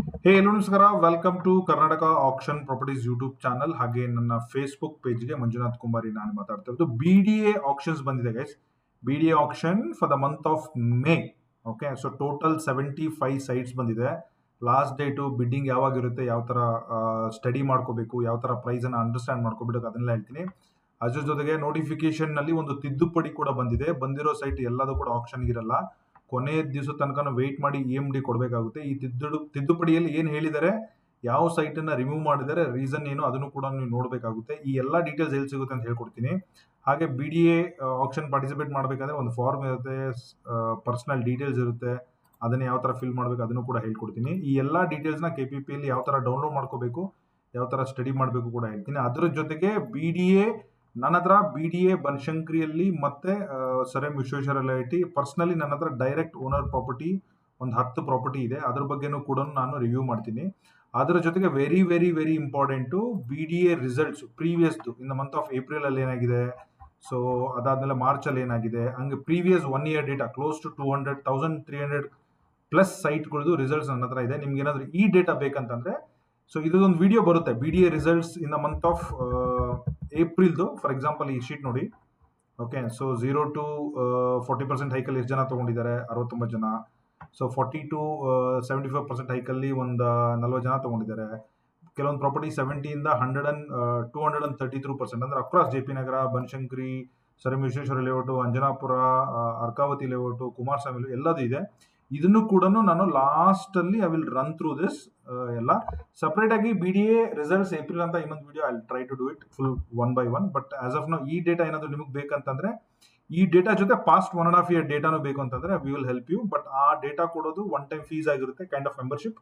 ಹೇ ಎಲ್ಲರೂ ನಮಸ್ಕಾರ, welcome to Karnataka auction properties YouTube channel. ಹಾಗೆ ನನ್ನ ಫೇಸ್ಬುಕ್ ಪೇಜ್ಗೆ ಮಂಜುನಾಥ್ ಕುಮಾರಿ ನಾನು ಮಾತಾಡ್ತಾ ಇರೋದು. BDA ಆಕ್ಷನ್ಸ್ ಬಂದಿದೆ guys. BDA action for the month of May. Okay, so total 75 sites ಬಂದಿದೆ. ಲಾಸ್ಟ್ ಡೇಟು ಬಿಡ್ಡಿಂಗ್ ಯಾವಾಗಿರುತ್ತೆ, ಯಾವ ಥರ ಸ್ಟಡಿ ಮಾಡ್ಕೋಬೇಕು, ಯಾವ ಥರ ಪ್ರೈಸನ್ನು ಅಂಡರ್ಸ್ಟ್ಯಾಂಡ್ ಮಾಡ್ಕೋಬೇಕು ಅದನ್ನೆಲ್ಲ ಹೇಳ್ತೀನಿ. ಅದ್ರ ಜೊತೆಗೆ ನೋಟಿಫಿಕೇಶನ್ನಲ್ಲಿ ಒಂದು ತಿದ್ದುಪಡಿ ಕೂಡ ಬಂದಿದೆ. ಬಂದಿರೋ ಸೈಟ್ ಎಲ್ಲದೂ ಕೂಡ ಆಕ್ಷನ್ ಇರಲ್ಲ. ಕೊನೆಯ ದಿವಸ ತನಕ ವೇಟ್ ಮಾಡಿ EMD ಕೊಡಬೇಕಾಗುತ್ತೆ. ಈ ತಿದ್ದುಪಡಿಯಲ್ಲಿ ಏನು ಹೇಳಿದ್ದಾರೆ, ಯಾವ ಸೈಟನ್ನು ರಿಮೂವ್ ಮಾಡಿದ್ದಾರೆ, ರೀಸನ್ ಏನು, ಅದನ್ನು ಕೂಡ ನೀವು ನೋಡಬೇಕಾಗುತ್ತೆ. ಈ ಎಲ್ಲ ಡೀಟೇಲ್ಸ್ ಎಲ್ಲಿ ಸಿಗುತ್ತೆ ಅಂತ ಹೇಳ್ಕೊಡ್ತೀನಿ. ಹಾಗೆ BDA ಆಕ್ಷನ್ ಪಾರ್ಟಿಸಿಪೇಟ್ ಮಾಡಬೇಕಾದ್ರೆ ಒಂದು ಫಾರ್ಮ್ ಇರುತ್ತೆ, ಪರ್ಸನಲ್ ಡೀಟೇಲ್ಸ್ ಇರುತ್ತೆ, ಅದನ್ನು ಯಾವ ಥರ ಫಿಲ್ ಮಾಡಬೇಕು ಅದನ್ನು ಕೂಡ ಹೇಳ್ಕೊಡ್ತೀನಿ. ಈ ಎಲ್ಲ ಡೀಟೇಲ್ಸ್ನ KPPಯಲ್ಲಿ ಯಾವ ಥರ ಡೌನ್ಲೋಡ್ ಮಾಡ್ಕೋಬೇಕು, ಯಾವ ಥರ ಸ್ಟಡಿ ಮಾಡಬೇಕು ಕೂಡ ಹೇಳ್ತೀನಿ. ಅದರ ಜೊತೆಗೆ BDA ನನ್ನ ಹತ್ರ BDA ಬನಶಂಕರಿಯಲ್ಲಿ ಮತ್ತೆ sir M Visvesvaraya IT personally ನನ್ನ ಹತ್ರ ಡೈರೆಕ್ಟ್ ಓನರ್ ಪ್ರಾಪರ್ಟಿ ಒಂದು 10 ಪ್ರಾಪರ್ಟಿ ಇದೆ. ಅದ್ರ ಬಗ್ಗೆನೂ ಕೂಡ ನಾನು ರಿವ್ಯೂ ಮಾಡ್ತೀನಿ. ಅದರ ಜೊತೆಗೆ very very very important BDA results ಪ್ರೀವಿಯಸ್ದು in the month of April ಅಲ್ಲಿ ಏನಾಗಿದೆ, ಸೊ ಅದಾದ್ಮೇಲೆ ಮಾರ್ಚಲ್ಲಿ ಏನಾಗಿದೆ, ಹಂಗೆ previous 1 year data close to 200,300 plus ಸೈಟ್ಗಳದ್ದು ರಿಸಲ್ಟ್ಸ್ ನನ್ನ ಹತ್ರ ಇದೆ. ನಿಮ್ಗೆ ಏನಾದರೂ ಈ ಡೇಟಾ ಬೇಕಂತಂದ್ರೆ ಸೊ ಇದೊಂದು ವಿಡಿಯೋ ಬರುತ್ತೆ, BDA results in the month of ಏಪ್ರಿಲ್ದು. ಫಾರ್ ಎಕ್ಸಾಂಪಲ್ ಈ ಶೀಟ್ ನೋಡಿ. ಓಕೆ, ಸೊ 0 to 40% ಹೈಕಲ್ಲಿ ಎಷ್ಟು ಜನ ತೊಗೊಂಡಿದ್ದಾರೆ, 69 ಜನ. ಸೊ 40 to 75% ಹೈಕಲ್ಲಿ ಒಂದು 40 ಜನ ತೊಗೊಂಡಿದ್ದಾರೆ. ಕೆಲವೊಂದು ಪ್ರಾಪರ್ಟಿ 70ಇಂದ 233% ಅಂದರೆ across JP Nagar, Banashankari, Sir M Visvesvaraya layout, Anjanapura, Arkavathi layout, Kumaraswamy ಎಲ್ಲದೂ ಇದೆ. ಇದನ್ನು ಕೂಡ ನಾನು ಲಾಸ್ಟಲ್ಲಿ I will run through this ಎಲ್ಲ ಸಪ್ರೇಟ್ ಆಗಿ. BDA ರಿಸಲ್ಟ್ಸ್ ಏಪ್ರಿಲ್ ಅಂತ ಇನ್ನೊಂದು video I try to do it full 1 by 1. But as of now ಈ ಡೇಟಾ ಏನಾದರೂ ನಿಮಗೆ ಬೇಕಂತಂದ್ರೆ, ಈ ಡೇಟಾ ಜೊತೆ ಪಾಸ್ಟ್ 1.5 year ಡೇಟಾನು ಬೇಕು ಅಂತಂದ್ರೆ we will help you. But ಆ ಡೇಟಾ ಕೊಡೋದು ಒನ್ ಟೈಮ್ ಫೀಸ್ ಆಗಿರುತ್ತೆ, kind of membership.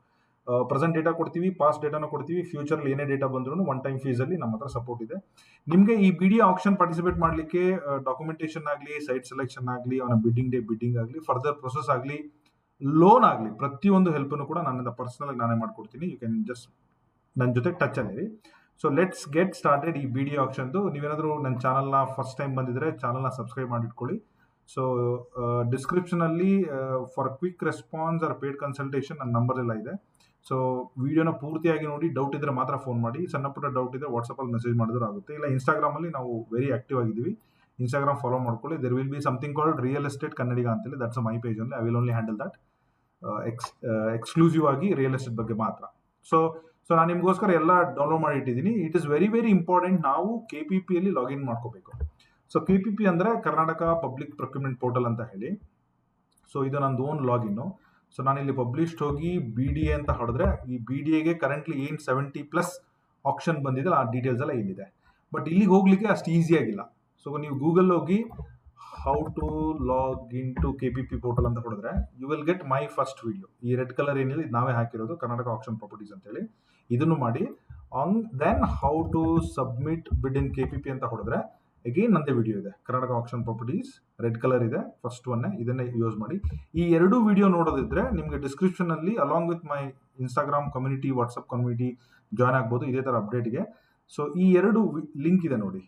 Present data ಕೊಡ್ತೀವಿ, ಪಾಸ್ಟ್ ಡೇಟಾನು ಕೊಡ್ತೀವಿ. ಫ್ಯೂಚರಲ್ಲಿ ಏನೇ ಡೇಟಾ ಬಂದ್ರೂ ಒನ್ ಟೈಮ್ ಫೀಸಲ್ಲಿ ನಮ್ಮ ಹತ್ರ ಸಪೋರ್ಟ್ ಇದೆ. ನಿಮಗೆ ಈ BDA ಆಕ್ಷನ್ ಪಾರ್ಟಿಸಿಪೇಟ್ ಮಾಡಲಿಕ್ಕೆ ಡಾಕ್ಯುಮೆಂಟೇಷನ್ ಆಗಲಿ, ಸೈಟ್ ಸೆಲೆಕ್ಷನ್ ಆಗಲಿ, ಅವನ ಬಿಡ್ಡಿಂಗ್ ಆಗಲಿ, ಫರ್ದರ್ ಪ್ರೊಸೆಸ್ ಆಗಲಿ, ಲೋನ್ ಆಗಲಿ, ಪ್ರತಿಯೊಂದು ಹೆಲ್ಪನ್ನು ಕೂಡ ನನ್ನಿಂದ ಪರ್ಸನಲ್ ಆಗಿ ನಾನೇ ಮಾಡ್ಕೊಡ್ತೀನಿ. ಯು ಕ್ಯಾನ್ ಜಸ್ಟ್ ನನ್ನ ಜೊತೆ ಟಚ್ ಅಲ್ಲಿ. So let's get started. ಈ BDA ಆಕ್ಷನ್ದು ನೀವೇನಾದರೂ ನನ್ನ ಚಾನಲ್ನ ಫಸ್ಟ್ ಟೈಮ್ ಬಂದಿದ್ರೆ ಚಾನಲ್ನ ಸಬ್ಸ್ಕ್ರೈಬ್ ಮಾಡಿಟ್ಕೊಳ್ಳಿ. ಸೊ ಡಿಸ್ಕ್ರಿಪ್ಷನಲ್ಲಿ for quick response are paid consultation ನನ್ನ ನಂಬರ್ ಎಲ್ಲ ಇದೆ. ಸೊ ವಿಡಿಯೋನ ಪೂರ್ತಿಯಾಗಿ ನೋಡಿ, ಡೌಟ್ ಇದ್ರೆ ಮಾತ್ರ ಫೋನ್ ಮಾಡಿ. ಸಣ್ಣ ಪುಟ್ಟ ಡೌಟ್ ಇದ್ರೆ ವಾಟ್ಸಪ್ಪಲ್ಲಿ ಮೆಸೇಜ್ ಮಾಡಿದ್ರು ಆಗುತ್ತೆ. ಇಲ್ಲ ಇನ್ಸ್ಟಾಗ್ರಾಮಲ್ಲಿ ನಾವು ವೆರಿ ಆಕ್ಟಿವ್ ಆಗಿದ್ದೀವಿ, ಇನ್ಸ್ಟಾಗ್ರಾಮ್ ಫಾಲೋ ಮಾಡ್ಕೊಳ್ಳಿ. There will be something called real estate Kannadiga ಅಂತೇಳಿ, that's my page only. I will only handle that exclusive ಆಗಿ ರಿಯಲ್ ಎಸ್ಟೇಟ್ ಬಗ್ಗೆ ಮಾತ್ರ. ಸೊ ನಾನು ನಿಮಗೋಸ್ಕರ ಎಲ್ಲ ಡೌನ್ಲೋಡ್ ಮಾಡಿ ಇಟ್ಟಿದ್ದೀನಿ. It is very very important. ನಾವು KPPಯಲ್ಲಿ ಲಾಗಿನ್ ಮಾಡ್ಕೋಬೇಕು. ಸೊ KPP ಅಂದರೆ ಕರ್ನಾಟಕ ಪಬ್ಲಿಕ್ ಪ್ರೊಕ್ಯೂರ್ಮೆಂಟ್ ಪೋರ್ಟಲ್ ಅಂತ ಹೇಳಿ. ಸೊ ಇದು ನಂದು ಓನ್ ಲಾಗಿನ್ನು. ಸೊ ನಾನಿಲ್ಲಿ ಪಬ್ಲಿಷ್ಡ್ ಹೋಗಿ BDA ಅಂತ ಹೊಡೆದ್ರೆ ಈ BDAಗೆ ಕರೆಂಟ್ಲಿ ಏನು 70+ ಆಕ್ಷನ್ ಬಂದಿದೆ ಆ ಡೀಟೇಲ್ಸ್ ಎಲ್ಲ ಇಲ್ಲಿದೆ. ಬಟ್ ಇಲ್ಲಿಗೆ ಹೋಗ್ಲಿಕ್ಕೆ ಅಷ್ಟು ಈಸಿ ಆಗಿಲ್ಲ. ಸೊ ನೀವು ಗೂಗಲ್ ಹೋಗಿ how to log in to KPP portal ಅಂತ ಹೊಡೆದ್ರೆ you will get my first video. ಈ ರೆಡ್ ಕಲರ್ ಏನಿದೆ ಇದು ನಾವೇ ಹಾಕಿರೋದು, ಕರ್ನಾಟಕ ಆಕ್ಷನ್ ಪ್ರಾಪರ್ಟೀಸ್ ಅಂತೇಳಿ. ಇದನ್ನು ಮಾಡಿ ದೆನ್ ಹೌ ಟು ಸಬ್ಮಿಟ್ ಬಿಡ್ ಇನ್ KPP ಅಂತ ಹೊಡೆದ್ರೆ ಅಗೇನ್ ನಂದೇ ವಿಡಿಯೋ ಇದೆ, Karnataka auction properties, red colour ಇದೆ ಫಸ್ಟ್ ಒನ್ನೇ, ಇದನ್ನೇ ಯೂಸ್ ಮಾಡಿ. ಈ ಎರಡು ವಿಡಿಯೋ ನೋಡೋದಿದ್ರೆ ನಿಮಗೆ ಡಿಸ್ಕ್ರಿಪ್ಷನಲ್ಲಿ along with my Instagram community, WhatsApp community join ಆಗ್ಬೋದು ಇದೇ ಥರ ಅಪ್ಡೇಟ್ಗೆ. ಸೊ ಈ ಎರಡು ಲಿಂಕ್ ಇದೆ ನೋಡಿ,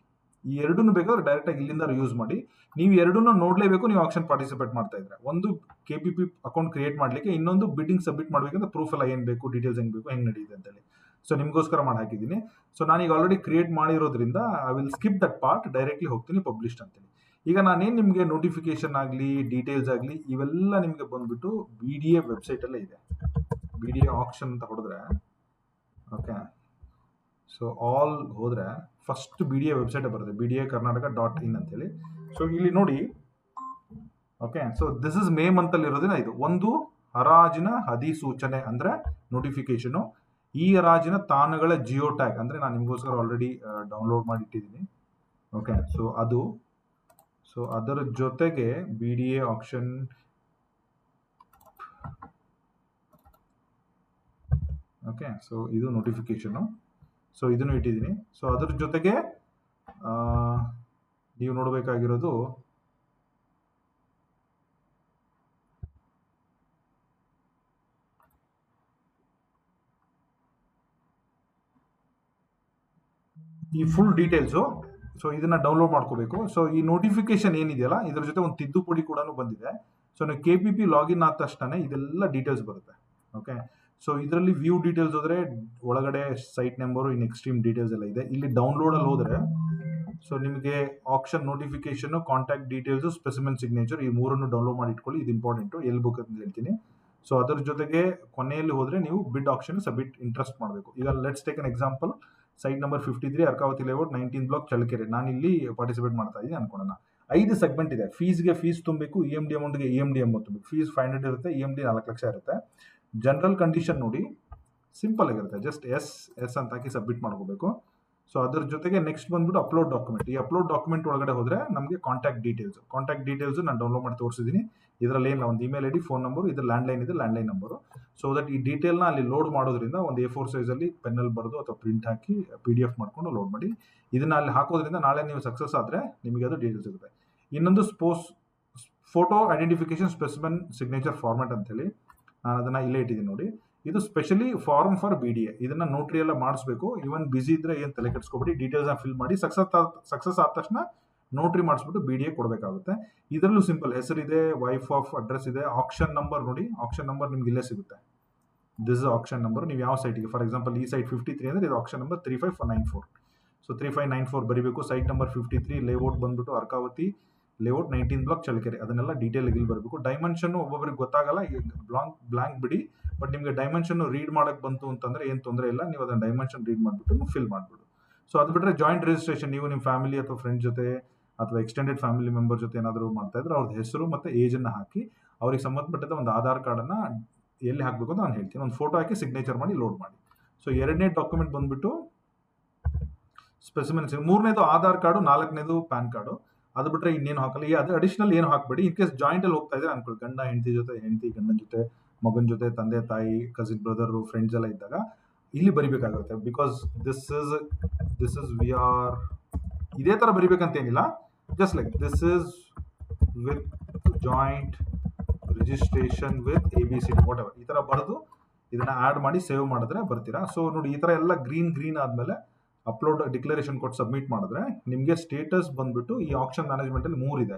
ಈ ಎರಡನ್ನೂ ಬೇಕಾದ್ರೆ ಡೈರೆಕ್ಟಾಗಿ ಇಲ್ಲಿಂದ ಯೂಸ್ ಮಾಡಿ. ನೀವು ಎರಡನ್ನೂ ನೋಡಲೇಬೇಕು ನೀವು ಆಕ್ಷನ್ ಪಾರ್ಟಿಸಿಪೇಟ್ ಮಾಡ್ತಾ ಇದ್ರೆ. ಒಂದು KPP ಅಕೌಂಟ್ ಕ್ರಿಯೇಟ್ ಮಾಡಲಿಕ್ಕೆ, ಇನ್ನೊಂದು ಬಿಡ್ಡಿಂಗ್ ಸಬ್ಮಿಟ್ ಮಾಡಬೇಕಂದ್ರೆ ಪ್ರೂಫ್ ಎಲ್ಲ ಏನು ಬೇಕು, ಡೀಟೇಲ್ಸ್ ಹೆಂಗೆ ಬೇಕು, ಹೆಂಗೆ ನಡೆಯುತ್ತೆ ಅಂತೇಳಿ. ಸೊ ನಿಮಗೋಸ್ಕರ ಮಾಡಿ ಹಾಕಿದ್ದೀನಿ. ಸೊ ನಾನೀಗ ಆಲ್ರೆಡಿ ಕ್ರಿಯೇಟ್ ಮಾಡಿರೋದ್ರಿಂದ I will skip that part, directly ಹೋಗ್ತೀನಿ ಪಬ್ಲಿಷ್ಡ್ ಅಂತೇಳಿ. ಈಗ ನಾನೇನು ನಿಮಗೆ ನೋಟಿಫಿಕೇಶನ್ ಆಗಲಿ, ಡೀಟೇಲ್ಸ್ ಆಗಲಿ ಇವೆಲ್ಲ ನಿಮಗೆ ಬಂದ್ಬಿಟ್ಟು BDA ವೆಬ್ಸೈಟಲ್ಲೇ ಇದೆ. BDA ಆಕ್ಷನ್ ಅಂತ ಹೊಡೆದ್ರೆ ಓಕೆ, ಸೊ ಆಲ್ ಹೋದರೆ ಫಸ್ಟ್ BDA ವೆಬ್ಸೈಟ್ ಬರುತ್ತೆ, BDA Karnataka.in ಅಂತೇಳಿ. ಸೊ ಇಲ್ಲಿ ನೋಡಿ. Okay, so this is May ಮಂತಲ್ಲಿ ಇರೋದಿನ ಇದು ಒಂದು ಹರಾಜಿನ ಅಧಿಸೂಚನೆ ಅಂದರೆ ನೋಟಿಫಿಕೇಶನು. ಈ ಹರಾಜಿನ ತಾಣಗಳ ಜಿಯೋ ಟ್ಯಾಗ್ ಅಂದರೆ ನಾನು ನಿಮಗೋಸ್ಕರ ಆಲ್ರೆಡಿ ಡೌನ್ಲೋಡ್ ಮಾಡಿಟ್ಟಿದ್ದೀನಿ. ಓಕೆ, ಸೊ ಅದು, ಸೊ ಅದರ ಜೊತೆಗೆ BDA ಆಕ್ಷನ್ ಓಕೆ, ಸೊ ಇದು ನೋಟಿಫಿಕೇಶನು. ಸೊ ಇದನ್ನು ಇಟ್ಟಿದ್ದೀನಿ. ಸೊ ಅದ್ರ ಜೊತೆಗೆ ನೀವು ನೋಡಬೇಕಾಗಿರೋದು ಈ ಫುಲ್ ಡೀಟೇಲ್ಸು. ಸೊ ಇದನ್ನ ಡೌನ್ಲೋಡ್ ಮಾಡ್ಕೋಬೇಕು. ಸೊ ಈ ನೋಟಿಫಿಕೇಶನ್ ಏನಿದೆಯಲ್ಲ ಇದ್ರ ಜೊತೆ ಒಂದು ತಿದ್ದುಪಡಿ ಕೂಡ ಬಂದಿದೆ. ಸೊ ನೀವು KPP ಲಾಗಿನ್ ಆದ ತಕ್ಷಣ ಇದೆಲ್ಲ ಡೀಟೇಲ್ಸ್ ಬರುತ್ತೆ. ಓಕೆ, ಸೊ ಇದರಲ್ಲಿ ವ್ಯೂ ಡೀಟೇಲ್ಸ್ ಹೋದ್ರೆ ಒಳಗಡೆ ಸೈಟ್ ನಂಬರು ಇನ್ ಎಕ್ಸ್ಟ್ರೀಮ್ ಡೀಟೇಲ್ಸ್ ಎಲ್ಲ ಇದೆ. ಇಲ್ಲಿ ಡೌನ್ಲೋಡಲ್ಲಿ ಹೋದ್ರೆ ಸೊ ನಿಮಗೆ action notification, contact details, specimen signature, ಈ ಮೂರನ್ನು ಡೌನ್ಲೋಡ್ ಮಾಡಿ ಇಟ್ಕೊಳ್ಳಿ. ಇದು ಇಂಪಾರ್ಟೆಂಟು, ಎಲ್ಲಿ ಬುಕ್ ಅಂತ ಹೇಳ್ತೀನಿ. ಸೊ ಅದರ ಜೊತೆಗೆ ಕೊನೆಯಲ್ಲಿ ಹೋದ್ರೆ ನೀವು ಬಿಡ್ ಆಕ್ಷನ್ ಸಬ್ಮಿಟ್ ಇಂಟ್ರೆಸ್ಟ್ ಮಾಡಬೇಕು. ಈಗ let's take an example. Site number 53 Arkavathi layout 19 block Challakere. ನಾನು ಇಲ್ಲಿ ಪಾರ್ಟಿಸಿಪೇಟ್ ಮಾಡ್ತಾ ಇದ್ದೀನಿ ಅನ್ಕೊಳ್ಳೋಣ. 5 ಸೆಗ್ಮೆಂಟ್ ಇದೆ. ಫೀಸ್ಗೆ ಫೀಸ್ ತುಂಬಬೇಕು, EMD ಅಮೌಂಟ್ಗೆ EMD ಅಮೌಂಟ್ ತುಂಬಬೇಕು. ಫೀಸ್ 500 ಇರುತ್ತೆ, EMD 4 ಲಕ್ಷ ಇರುತ್ತೆ. ಜನರಲ್ ಕಂಡೀಷನ್ ನೋಡಿ ಸಿಂಪಲ್ ಆಗಿರುತ್ತೆ, ಜಸ್ಟ್ ಎಸ್ ಅಂತ ಹಾಕಿ ಸಬ್ಮಿಟ್ ಮಾಡ್ಕೋಬೇಕು. ಸೊ ಅದ್ರ ಜೊತೆಗೆ ನೆಕ್ಸ್ಟ್ ಬಂದ್ಬಿಟ್ಟು ಅಪ್ಲೋಡ್ ಡಾಕ್ಯುಮೆಂಟ್. ಈ ಅಪ್ಲೋಡ್ ಡಾಕ್ಯುಮೆಂಟ್ ಒಳಗಡೆ ಹೋದ್ರೆ ನಮಗೆ ಕಾಂಟ್ಯಾಕ್ಟ್ ಡೀಟೇಲ್ಸ್ ನಾನು ಡೌನ್ಲೋಡ್ ಮಾಡಿ ತೋರಿಸಿದ್ದೀನಿ. ಇದರಲ್ಲಿ ಏನಿಲ್ಲ, ಒಂದು ಇಮೇಲ್ ID, ಫೋನ್ ನಂಬರ್, ಇದು ಲ್ಯಾಂಡ್ಲೈನ್ ಇದೆ, ಲ್ಯಾಂಡ್ಲೈನ್ ನಂಬರು. ಸೊ ದಟ್ ಈ ಡೀಟೇಲ್ನ ಅಲ್ಲಿ ಲೋಡ್ ಮಾಡೋದ್ರಿಂದ ಒಂದು A4 ಸೈಜಲ್ಲಿ ಪೆನ್ನಲ್ಲಿ ಬರೆದು ಅಥವಾ ಪ್ರಿಂಟ್ ಹಾಕಿ PDF ಮಾಡ್ಕೊಂಡು ಲೋಡ್ ಮಾಡಿ. ಇದನ್ನ ಅಲ್ಲಿ ಹಾಕೋದ್ರಿಂದ ನಾಳೆ ನೀವು ಸಕ್ಸಸ್ ಆದರೆ ನಿಮಗೆ ಅದು ಡೀಟೇಲ್ಸ್ ಸಿಗುತ್ತೆ. ಇನ್ನೊಂದು photo identification specimen signature format ಅಂತ ಹೇಳಿ ನಾನು ಅದನ್ನ ಇಲ್ಲೇ ಇಟ್ಟಿದ್ದೀನಿ ನೋಡಿ. ಇದು ಸ್ಪೆಷಲಿ ಫಾರ್ಮ್ ಫಾರ್ BDA. ಇದನ್ನ ನೋಟ್ರಿ ಎಲ್ಲ ಮಾಡಿಸ್ಬೇಕು. ಇವನ್ ಬಿಸಿ ಇದ್ರೆ ಏನು ತಲೆ ಕೆಡಿಸ್ಕೊಬಿಡಿ, ಡೀಟೇಲ್ಸ್ ಫಿಲ್ ಮಾಡಿ ಸಕ್ಸಸ್ ಆದ ತಕ್ಷಣ ನೋಟ್ರಿ ಮಾಡಿಸ್ಬಿಟ್ಟು BDA ಕೊಡಬೇಕಾಗುತ್ತೆ. ಇದರಲ್ಲೂ ಸಿಂಪಲ್, ಹೆಸರಿದೆ, ವೈಫ್ ಆಫ್ ಅಡ್ರೆಸ್ ಇದೆ, ಆಕ್ಷನ್ ನಂಬರ್ ನೋಡಿ. ಆಕ್ಷನ್ ನಂಬರ್ ನಿಮ್ಗೆ ಇಲ್ಲೇ ಸಿಗುತ್ತೆ. This is action number. ನೀವು ಯಾವ ಸೈಟ್ಗೆ, ಫಾರ್ ಎಕ್ಸಾಂಪಲ್ ಈ ಸೈಟ್ 53 ಅಂದ್ರೆ ಇದು ಆಕ್ಷನ್ ನಂಬರ್ 3594. ಸೊ 3594 ಬರೀಬೇಕು. ಸೈಟ್ ನಂಬರ್ 53, ಲೇಔಟ್ ಬಂದ್ಬಿಟ್ಟು ಅರ್ಕಾವತಿ ಲೇಔಟ್ 19 ಬ್ಲಾಕ್ ಚಳ್ಳಕೆರೆ. ಅದನ್ನೆಲ್ಲ ಡೀಟೇಲ್ ಇಲ್ಲಿ ಬರಬೇಕು. ಡೈಮೆನ್ಷನ್ ಒಬ್ಬೊಬ್ಬರಿಗೆ ಗೊತ್ತಾಗಲ್ಲ, ಬ್ಲಾಂಕ್ ಬಿಡಿ. ಬಟ್ ನಿಮಗೆ ಡೈಮೆನ್ಷನ್ ರೀಡ್ ಮಾಡಕ್ಕೆ ಬಂತು ಅಂತಂದ್ರೆ ಏನು ತೊಂದರೆ ಇಲ್ಲ, ನೀವು ಅದನ್ನ ಡೈಮೆನ್ಷನ್ ರೀಡ್ ಮಾಡಿಬಿಟ್ಟು ಫಿಲ್ ಮಾಡ್ಬಿಡು. ಸೊ ಅದು ಬಿಟ್ಟರೆ ಜಾಯಿಂಟ್ ರಿಜಿಸ್ಟ್ರೇಷನ್, ನೀವು ನಿಮ್ಮ ಫ್ಯಾಮಿಲಿ ಅಥವಾ ಫ್ರೆಂಡ್ ಜೊತೆ ಅಥವಾ ಎಕ್ಸ್ಟೆಂಡೆಡ್ ಫ್ಯಾಮಿಲಿ ಮೆಂಬರ್ ಜೊತೆ ಏನಾದರೂ ಮಾಡ್ತಾ ಇದ್ರೆ ಅವ್ರದ್ದು ಹೆಸರು ಮತ್ತು ಏಜನ್ನು ಹಾಕಿ ಅವ್ರಿಗೆ ಸಂಬಂಧಪಟ್ಟದ ಒಂದು ಆಧಾರ್ ಕಾರ್ಡನ್ನು ಎಲ್ಲಿ ಹಾಕಬೇಕು ಅಂತ ನಾನು ಹೇಳ್ತೀನಿ. ಒಂದು ಫೋಟೋ ಹಾಕಿ ಸಿಗ್ನೇಚರ್ ಮಾಡಿ ಲೋಡ್ ಮಾಡಿ. ಸೊ 2ನೇ ಡಾಕ್ಯುಮೆಂಟ್ ಬಂದ್ಬಿಟ್ಟು ಸ್ಪೆಸಿಮೆನ್. 3ನೇದು ಆಧಾರ್ ಕಾರ್ಡು, 4ನೇದು ಪ್ಯಾನ್ ಕಾರ್ಡು. ಅದು ಬಿಟ್ಟರೆ ಇನ್ನೇನು ಹಾಕಲ್ಲ. ಅದು ಅಡಿಷನಲ್ ಏನು ಹಾಕಬೇಡಿ. ಇನ್ ಕೇಸ್ ಜಾಯಿಂಟಲ್ಲಿ ಹೋಗ್ತಾ ಇದ್ರೆ ಅನ್ಕೊಳ್ಳಿ, ಗಂಡ ಹೆಂಡತಿ ಜೊತೆ, ಹೆಂಡತಿ ಗಂಡನ ಜೊತೆ, ಮಗನ ಜೊತೆ, ತಂದೆ ತಾಯಿ, ಕಸಿನ್ ಬ್ರದರು, ಫ್ರೆಂಡ್ಸ್ ಎಲ್ಲ ಇದ್ದಾಗ ಇಲ್ಲಿ ಬರಿಬೇಕಾಗುತ್ತೆ. Because this is we are ಇದೇ ಥರ ಬರಿಬೇಕಂತೇನಿಲ್ಲ. Just like this is with joint registration with ABCD whatever, ಈ ಥರ ಬರೆದು ಇದನ್ನ ಆ್ಯಡ್ ಮಾಡಿ ಸೇವ್ ಮಾಡಿದ್ರೆ ಬರ್ತೀರಾ. ಸೊ ನೋಡಿ, ಈ ಥರ ಎಲ್ಲ ಗ್ರೀನ್ ಆದಮೇಲೆ ಅಪ್ಲೋಡ್ ಡಿಕ್ಲರೇಷನ್ ಕೊಟ್ಟು ಸಬ್ಮಿಟ್ ಮಾಡಿದ್ರೆ ನಿಮಗೆ ಸ್ಟೇಟಸ್ ಬಂದ್ಬಿಟ್ಟು ಈ ಆಕ್ಷನ್ ಮ್ಯಾನೇಜ್ಮೆಂಟಲ್ಲಿ 3 ಇದೆ.